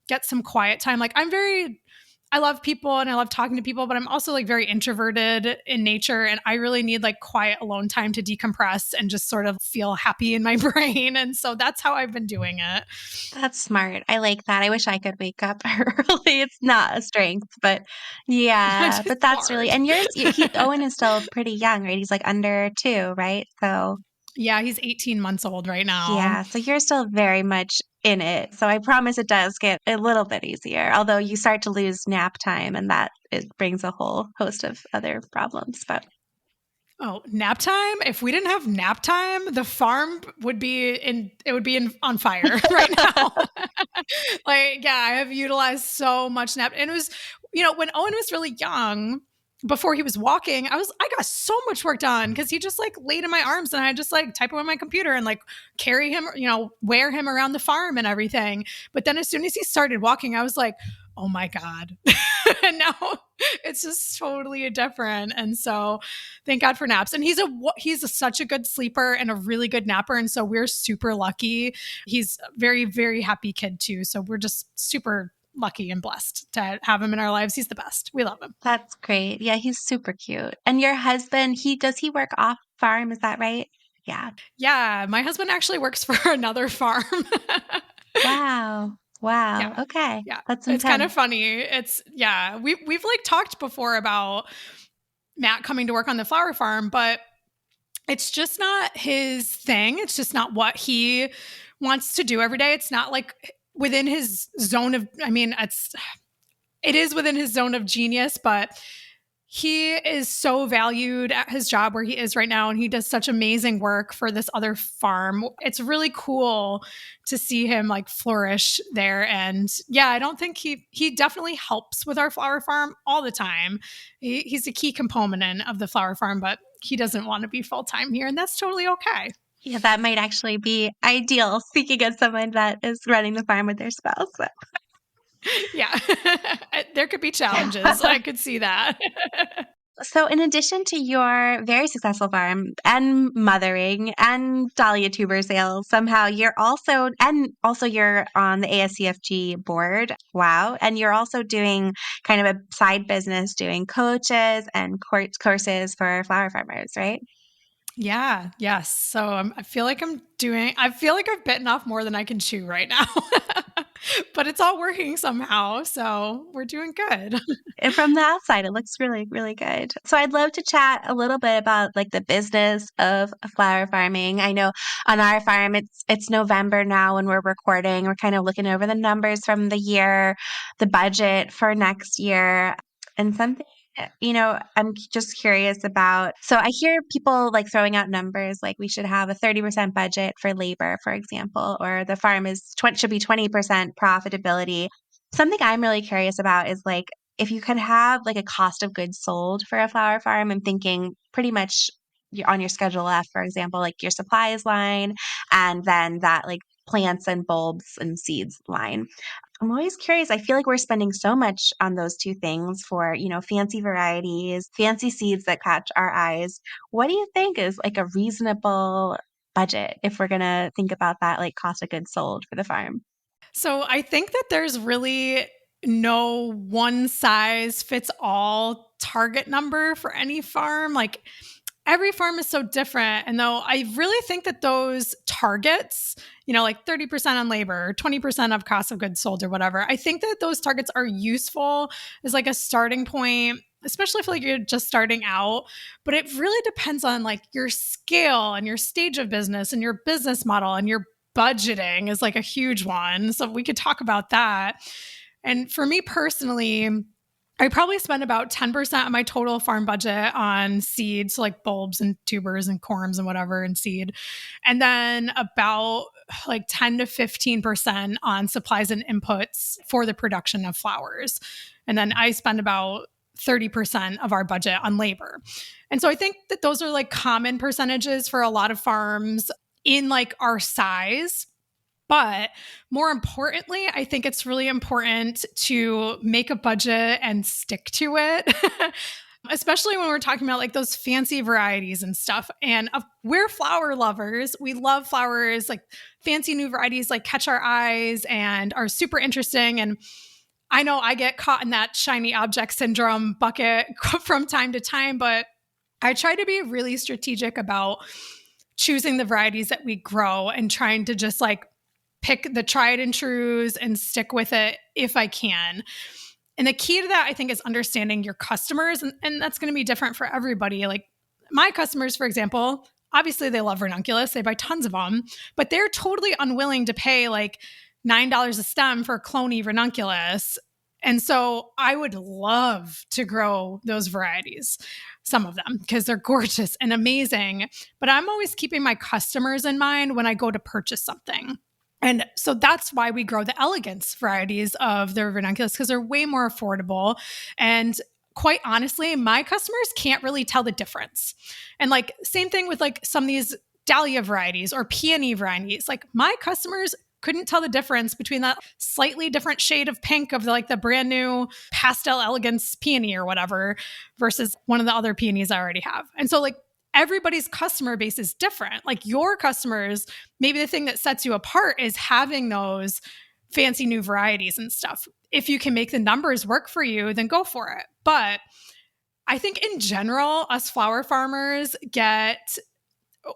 get some quiet time. Like I love people and I love talking to people, but I'm also like very introverted in nature. And I really need like quiet alone time to decompress and just sort of feel happy in my brain. And so that's how I've been doing it. That's smart. I like that. I wish I could wake up early. It's not a strength, but yeah, It's but that's really, hard. and Owen is still pretty young, right? He's like under 2, right? So Yeah, he's 18 months old right now. yeah, so you're still very much in it. So I promise it does get a little bit easier, although you start to lose nap time and that it brings a whole host of other problems. But Oh, nap time? If we didn't have nap time, the farm would be on fire right now. Like, yeah, I have utilized so much nap. And it was, when Owen was really young, before he was walking, I got so much work done because he just like laid in my arms and I just like type away on my computer and like carry him, wear him around the farm and everything. But then as soon as he started walking, I was like, oh my God. And now it's just totally different. And so thank God for naps. And he's such a good sleeper and a really good napper. And so we're super lucky. He's a very, very happy kid too. So we're just super lucky and blessed to have him in our lives. He's the best. We love him. that's great. Yeah, he's super cute. And your husband, does he work off farm? Is that right? Yeah. Yeah. My husband actually works for another farm. Wow. Wow. Yeah. Okay. Yeah. That's It's kind of intense. funny. We've like talked before about Matt coming to work on the flower farm, but it's just not his thing. It's just not what he wants to do every day. It's not like within his zone of, it is within his zone of genius, but he is so valued at his job where he is right now. And he does such amazing work for this other farm. It's really cool to see him like flourish there. And yeah, I don't think he definitely helps with our flower farm all the time. He's a key component of the flower farm, but he doesn't want to be full-time here. And that's totally okay. Yeah, that might actually be ideal, speaking as someone that is running the farm with their spouse. Yeah. There could be challenges. I could see that. So, in addition to your very successful farm and mothering and dahlia tuber sales, somehow you're on the ASCFG board. Wow. And you're also doing kind of a side business doing coaches and courses for flower farmers, right? Yeah. Yes. So I feel like I've bitten off more than I can chew right now, but it's all working somehow. So we're doing good. And from the outside, it looks really, really good. So I'd love to chat a little bit about like the business of flower farming. I know on our farm, it's November now when we're recording. We're kind of looking over the numbers from the year, the budget for next year, and something. I'm just curious about. So I hear people like throwing out numbers like we should have a 30% budget for labor, for example, or the farm should be 20% profitability. Something I'm really curious about is like if you could have like a cost of goods sold for a flower farm. I'm thinking pretty much on your Schedule F, for example, like your supplies line, and then that like plants and bulbs and seeds line. I'm always curious. I feel like we're spending so much on those two things for, fancy varieties, fancy seeds that catch our eyes. What do you think is like a reasonable budget if we're going to think about that like cost of goods sold for the farm? So I think that there's really no one size fits all target number for any farm. Like every farm is so different. And though I really think that those targets, like 30% on labor, 20% of cost of goods sold or whatever, I think that those targets are useful as like a starting point, especially if like you're just starting out. But it really depends on like your scale and your stage of business and your business model, and your budgeting is like a huge one. So we could talk about that. And for me personally, I probably spend about 10% of my total farm budget on seeds, like bulbs and tubers and corms and whatever and seed. And then about like 10 to 15% on supplies and inputs for the production of flowers. And then I spend about 30% of our budget on labor. And so I think that those are like common percentages for a lot of farms in like our size. But more importantly, I think it's really important to make a budget and stick to it, especially when we're talking about like those fancy varieties and stuff. And we're flower lovers. We love flowers, like fancy new varieties like catch our eyes and are super interesting. And I know I get caught in that shiny object syndrome bucket from time to time, but I try to be really strategic about choosing the varieties that we grow and trying to just like pick the tried and trues and stick with it if I can. And the key to that, I think, is understanding your customers. And that's going to be different for everybody. Like my customers, for example, obviously they love ranunculus. They buy tons of them, but they're totally unwilling to pay like $9 a stem for cloney ranunculus. And so I would love to grow those varieties, some of them, because they're gorgeous and amazing. But I'm always keeping my customers in mind when I go to purchase something. And so that's why we grow the elegance varieties of the ranunculus, because they're way more affordable. And quite honestly, my customers can't really tell the difference. And like same thing with like some of these dahlia varieties or peony varieties. Like my customers couldn't tell the difference between that slightly different shade of pink of the brand new pastel elegance peony or whatever versus one of the other peonies I already have. And so like everybody's customer base is different. Like your customers, maybe the thing that sets you apart is having those fancy new varieties and stuff. If you can make the numbers work for you, then go for it. But I think in general, us flower farmers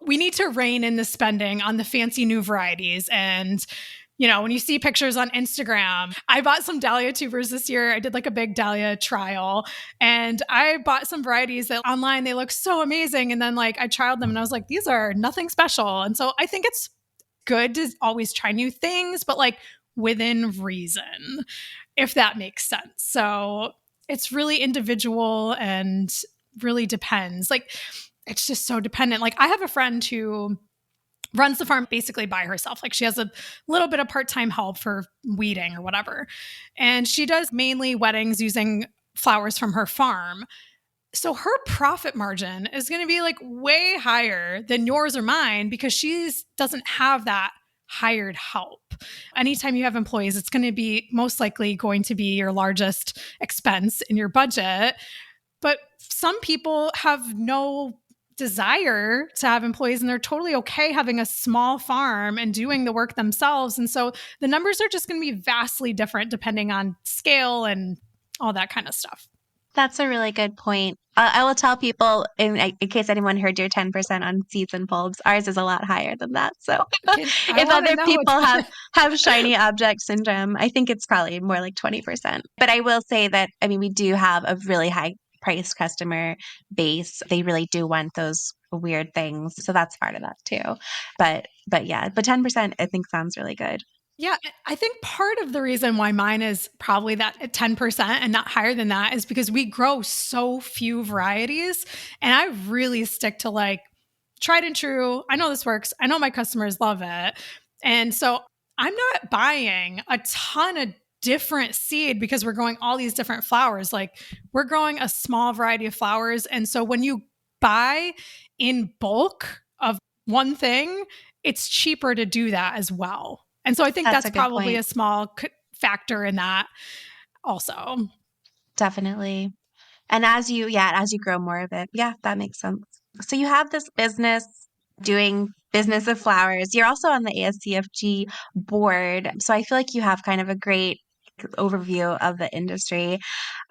we need to rein in the spending on the fancy new varieties. And, you know, when you see pictures on Instagram, I bought some dahlia tubers this year. I did like a big dahlia trial and I bought some varieties that online, they look so amazing. And then like I trialed them and I was like, these are nothing special. And so I think it's good to always try new things, but like within reason, if that makes sense. So it's really individual and really depends. Like, it's just so dependent. Like I have a friend who runs the farm basically by herself. Like she has a little bit of part-time help for weeding or whatever. And she does mainly weddings using flowers from her farm. So her profit margin is going to be like way higher than yours or mine because she doesn't have that hired help. Anytime you have employees, it's going to be most likely going to be your largest expense in your budget. But some people have no desire to have employees and they're totally okay having a small farm and doing the work themselves. And so the numbers are just going to be vastly different depending on scale and all that kind of stuff. That's a really good point. I will tell people, in case anyone heard your 10% on seeds and bulbs, ours is a lot higher than that. So if other people have shiny object syndrome, I think it's probably more like 20%. But I will say that, I mean, we do have a really high price customer base. They really do want those weird things. So that's part of that too. But 10% I think sounds really good. Yeah, I think part of the reason why mine is probably that at 10% and not higher than that is because we grow so few varieties. And I really stick to like tried and true. I know this works. I know my customers love it. And so I'm not buying a ton of different seed because we're growing all these different flowers. Like we're growing a small variety of flowers. And so when you buy in bulk of one thing, it's cheaper to do that as well. And so I think that's probably a small factor in that also. Definitely. And as you grow more of it, yeah, that makes sense. So you have this business doing business of flowers. You're also on the ASCFG board. So I feel like you have kind of a great overview of the industry.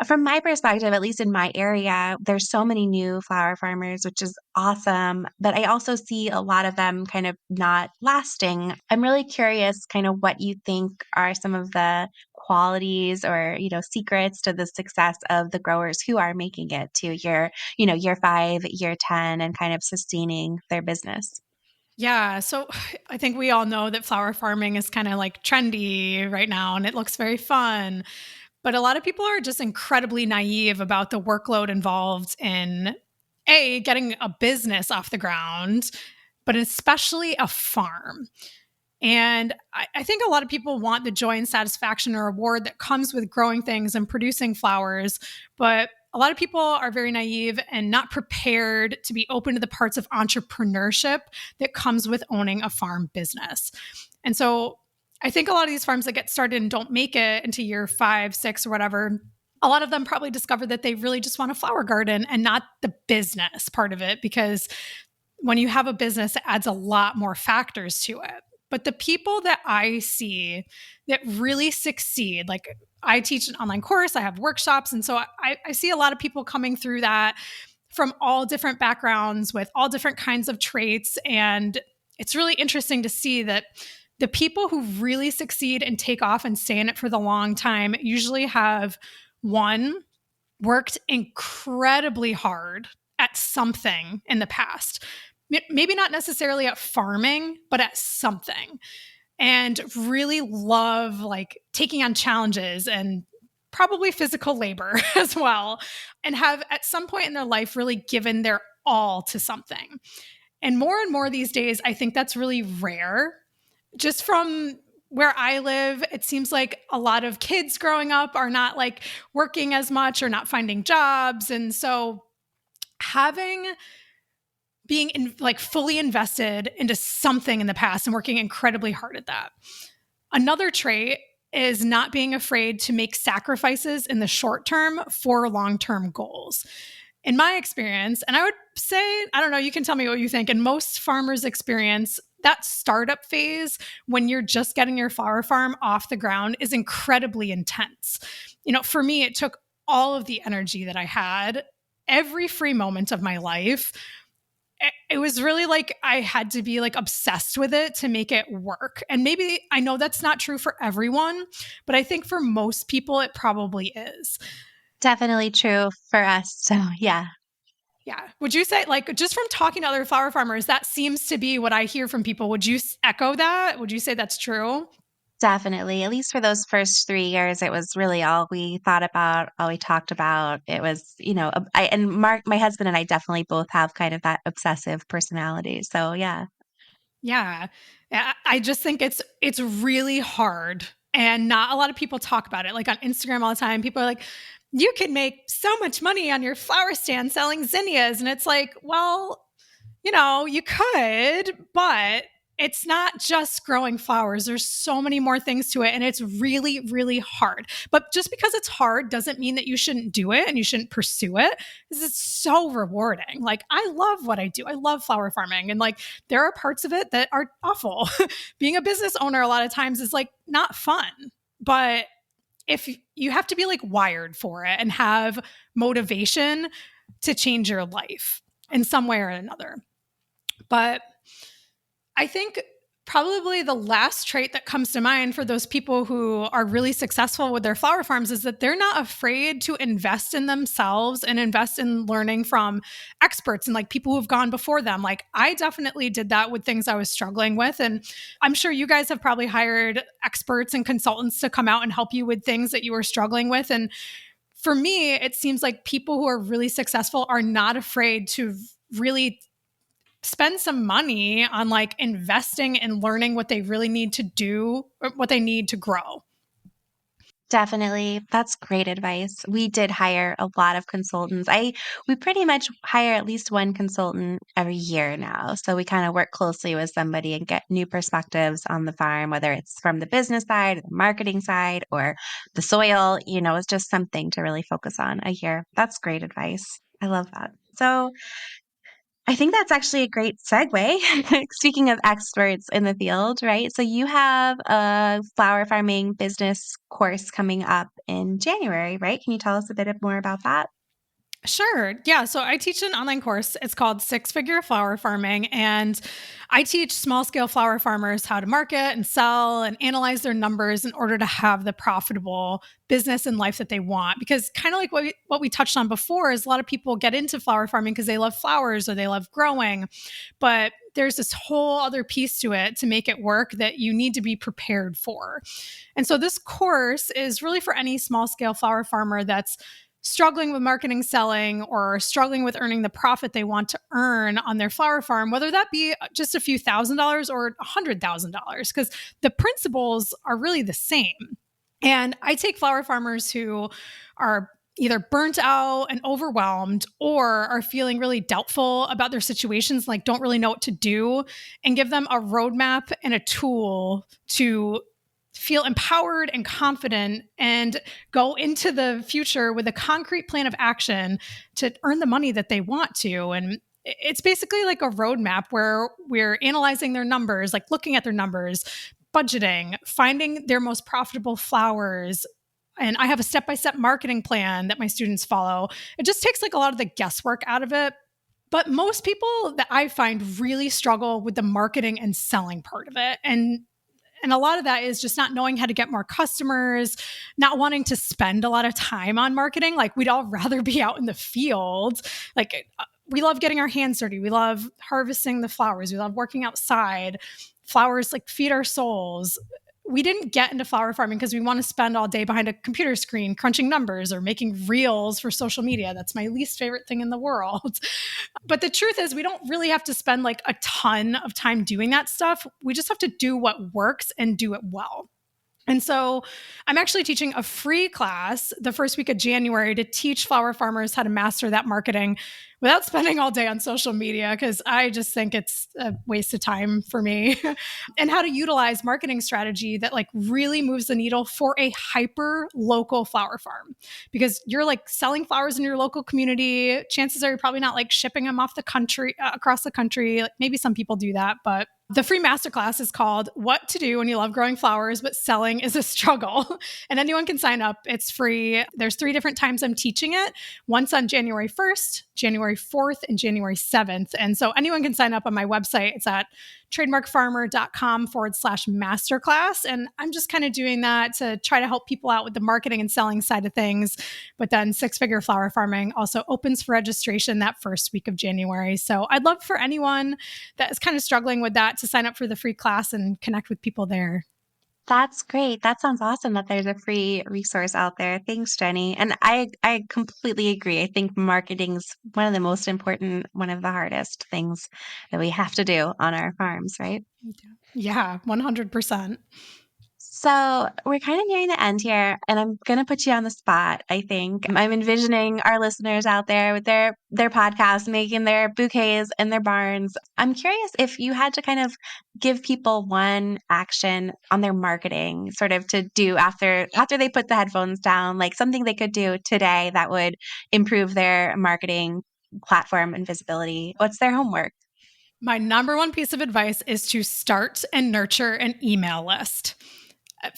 From my perspective, at least in my area, there's so many new flower farmers, which is awesome. But I also see a lot of them kind of not lasting. I'm really curious kind of what you think are some of the qualities or, secrets to the success of the growers who are making it to year 5, year 10, and kind of sustaining their business. Yeah. So I think we all know that flower farming is kind of like trendy right now and it looks very fun. But a lot of people are just incredibly naive about the workload involved in getting a business off the ground, but especially a farm. And I think a lot of people want the joy and satisfaction or reward that comes with growing things and producing flowers. But a lot of people are very naive and not prepared to be open to the parts of entrepreneurship that comes with owning a farm business. And so I think a lot of these farms that get started and don't make it into year 5, 6, or whatever, a lot of them probably discover that they really just want a flower garden and not the business part of it, because when you have a business, it adds a lot more factors to it. But the people that I see that really succeed, like I teach an online course, I have workshops. And so I see a lot of people coming through that from all different backgrounds with all different kinds of traits. And it's really interesting to see that the people who really succeed and take off and stay in it for the long time usually have, one, worked incredibly hard at something in the past. Maybe not necessarily at farming, but at something, and really love like taking on challenges and probably physical labor as well, and have at some point in their life really given their all to something. And more these days, I think that's really rare. Just from where I live, it seems like a lot of kids growing up are not like working as much or not finding jobs. And so being like fully invested into something in the past and working incredibly hard at that. Another trait is not being afraid to make sacrifices in the short term for long-term goals. In my experience, and I would say, I don't know, you can tell me what you think, in most farmers' experience, that startup phase when you're just getting your flower farm off the ground is incredibly intense. For me, it took all of the energy that I had, every free moment of my life. It was really like I had to be like obsessed with it to make it work. And maybe I know that's not true for everyone, but I think for most people, it probably is. Definitely true for us. So, yeah. Yeah. Would you say, like, just from talking to other flower farmers, that seems to be what I hear from people? Would you echo that? Would you say that's true? Definitely. At least for those first 3 years, it was really all we thought about, all we talked about. It was, and Mark, my husband and I definitely both have kind of that obsessive personality. So, yeah. Yeah. I just think it's really hard, and not a lot of people talk about it. Like on Instagram all the time, people are like, you can make so much money on your flower stand selling zinnias. And it's like, well, you could, but it's not just growing flowers. There's so many more things to it, and it's really, really hard. But just because it's hard doesn't mean that you shouldn't do it and you shouldn't pursue it, because it's so rewarding. Like, I love what I do. I love flower farming, and like there are parts of it that are awful. Being a business owner a lot of times is like not fun, but if you have to be like wired for it and have motivation to change your life in some way or another. But I think probably the last trait that comes to mind for those people who are really successful with their flower farms is that they're not afraid to invest in themselves and invest in learning from experts and like people who've gone before them. Like I definitely did that with things I was struggling with. And I'm sure you guys have probably hired experts and consultants to come out and help you with things that you were struggling with. And for me, it seems like people who are really successful are not afraid to really spend some money on like investing and learning what they really need to do, or what they need to grow. Definitely. That's great advice. We did hire a lot of consultants. We pretty much hire at least one consultant every year now. So we kind of work closely with somebody and get new perspectives on the farm, whether it's from the business side, the marketing side, or the soil, it's just something to really focus on a year. That's great advice. I love that. So I think that's actually a great segue. Speaking of experts in the field, right? So you have a flower farming business course coming up in January, right? Can you tell us a bit more about that? Sure. Yeah. So I teach an online course. It's called Six Figure Flower Farming. And I teach small scale flower farmers how to market and sell and analyze their numbers in order to have the profitable business and life that they want. Because kind of like what we touched on before is a lot of people get into flower farming because they love flowers or they love growing. But there's this whole other piece to it to make it work that you need to be prepared for. And so this course is really for any small scale flower farmer that's struggling with marketing, selling, or struggling with earning the profit they want to earn on their flower farm, whether that be just a few $1,000s or $100,000, because the principles are really the same. And I take flower farmers who are either burnt out and overwhelmed or are feeling really doubtful about their situations, like don't really know what to do, and give them a roadmap and a tool to feel empowered and confident and go into the future with a concrete plan of action to earn the money that they want to. And it's basically like a roadmap where we're analyzing their numbers, like looking at their numbers, budgeting, finding their most profitable flowers. And I have a step-by-step marketing plan that my students follow. It just takes like a lot of the guesswork out of it. But most people that I find really struggle with the marketing and selling part of it. And a lot of that is just not knowing how to get more customers, not wanting to spend a lot of time on marketing. Like we'd all rather be out in the field. Like we love getting our hands dirty. We love harvesting the flowers. We love working outside. Flowers like feed our souls. We didn't get into flower farming because we want to spend all day behind a computer screen crunching numbers or making reels for social media. That's my least favorite thing in the world. But the truth is, we don't really have to spend like a ton of time doing that stuff. We just have to do what works and do it well. And so I'm actually teaching a free class the first week of January to teach flower farmers how to master that marketing without spending all day on social media, because I just think it's a waste of time for me, and how to utilize marketing strategy that like really moves the needle for a hyper local flower farm, because you're like selling flowers in your local community. Chances are you're probably not like shipping them off the country, across the country. Like maybe some people do that, but the free masterclass is called What to Do When You Love Growing Flowers, but Selling is a Struggle. And anyone can sign up. It's free. There's 3 different times I'm teaching it. Once on January 1st, January 4th, and January 7th. And so anyone can sign up on my website. It's at trademarkfarmer.com/masterclass. And I'm just kind of doing that to try to help people out with the marketing and selling side of things. But then Six Figure Flower Farming also opens for registration that first week of January. So I'd love for anyone that is kind of struggling with that to sign up for the free class and connect with people there. That's great. That sounds awesome that there's a free resource out there. Thanks, Jenny. And I completely agree. I think marketing's one of the most important, one of the hardest things that we have to do on our farms, right? Yeah, 100%. So we're kind of nearing the end here, and I'm going to put you on the spot, I think. I'm envisioning our listeners out there with their podcasts, making their bouquets in their barns. I'm curious if you had to kind of give people one action on their marketing, sort of to do after they put the headphones down, like something they could do today that would improve their marketing platform and visibility. What's their homework? My number one piece of advice is to start and nurture an email list.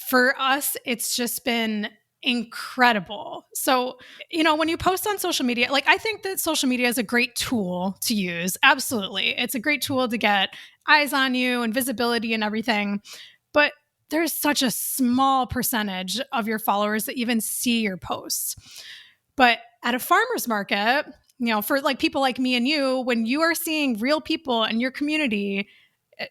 For us, it's just been incredible. So, when you post on social media, like I think that social media is a great tool to use. Absolutely. It's a great tool to get eyes on you and visibility and everything. But there's such a small percentage of your followers that even see your posts. But at a farmer's market, for like people like me and you, when you are seeing real people in your community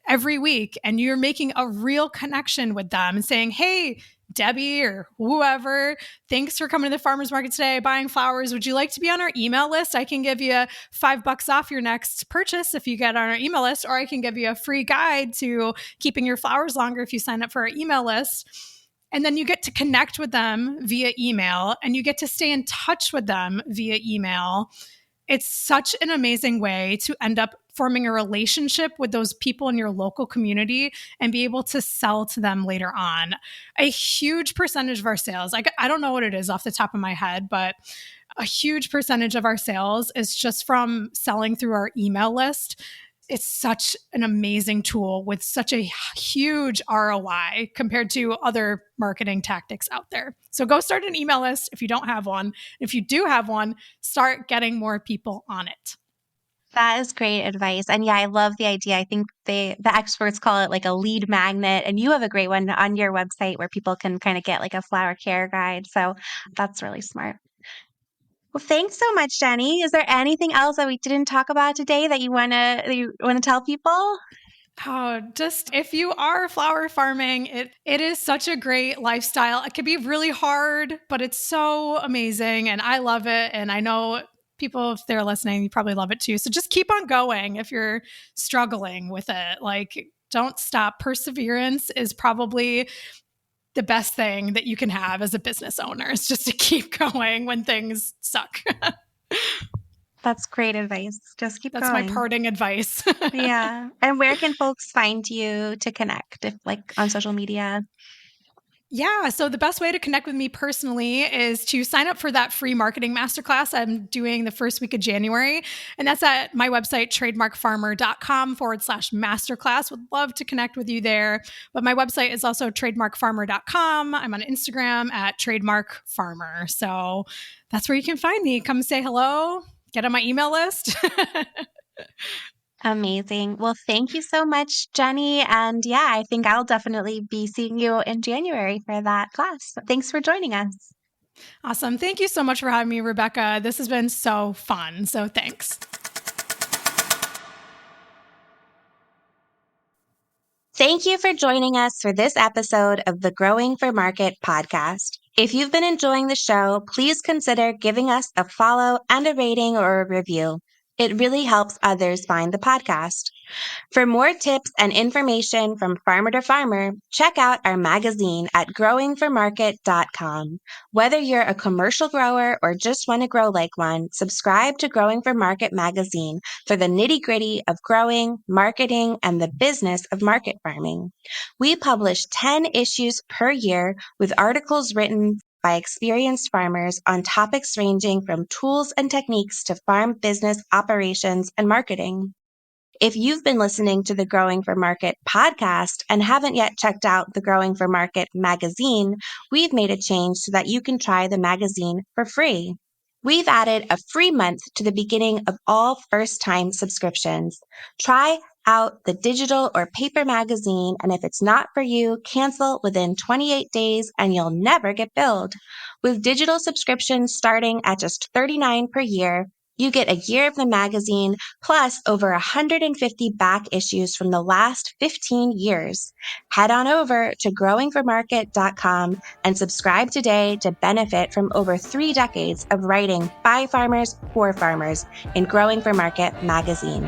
every week and you're making a real connection with them and saying, hey, Debbie or whoever, thanks for coming to the farmer's market today, buying flowers. Would you like to be on our email list? I can give you $5 off your next purchase if you get on our email list, or I can give you a free guide to keeping your flowers longer if you sign up for our email list. And then you get to connect with them via email and you get to stay in touch with them via email. It's such an amazing way to end up forming a relationship with those people in your local community and be able to sell to them later on. A huge percentage of our sales, I don't know what it is off the top of my head, but a huge percentage of our sales is just from selling through our email list. it's such an amazing tool with such a huge ROI compared to other marketing tactics out there. So go start an email list if you don't have one. If you do have one, start getting more people on it. That is great advice. And yeah, I love the idea. I think the experts call it like a lead magnet. And you have a great one on your website where people can kind of get like a flower care guide. So that's really smart. Well, thanks so much, Jenny. Is there anything else that we didn't talk about today that you wanna tell people? Oh, just if you are flower farming, it is such a great lifestyle. It can be really hard, but it's so amazing and I love it. And I know people, if they're listening, you probably love it too. So just keep on going if you're struggling with it. Like, don't stop. Perseverance is probably the best thing that you can have as a business owner, is just to keep going when things suck. That's great advice. Just keep That's going. my parting advice. Yeah. And where can folks find you to connect, if like on social media? Yeah. So the best way to connect with me personally is to sign up for that free marketing masterclass I'm doing the first week of January. And that's at my website, trademarkfarmer.com/masterclass. Would love to connect with you there. But my website is also trademarkfarmer.com. I'm on Instagram at trademarkfarmer. So that's where you can find me. Come say hello, get on my email list. Amazing. Well, thank you so much, Jenny. And yeah, I think I'll definitely be seeing you in January for that class. Thanks for joining us. Awesome. Thank you so much for having me, Rebecca. This has been so fun. So thanks. Thank you for joining us for this episode of the Growing for Market podcast. If you've been enjoying the show, please consider giving us a follow and a rating or a review. It really helps others find the podcast. For more tips and information from farmer to farmer, check out our magazine at growingformarket.com. Whether you're a commercial grower or just want to grow like one, subscribe to Growing for Market magazine for the nitty-gritty of growing, marketing, and the business of market farming. We publish 10 issues per year with articles written by experienced farmers on topics ranging from tools and techniques to farm business operations and marketing. If you've been listening to the Growing for Market podcast and haven't yet checked out the Growing for Market magazine, we've made a change so that you can try the magazine for free. We've added a free month to the beginning of all first-time subscriptions. Try out the digital or paper magazine, and if it's not for you, cancel within 28 days and you'll never get billed. With digital subscriptions starting at just $39 per year, you get a year of the magazine, plus over 150 back issues from the last 15 years. Head on over to growingformarket.com and subscribe today to benefit from over 3 decades of writing by farmers for farmers in Growing for Market magazine.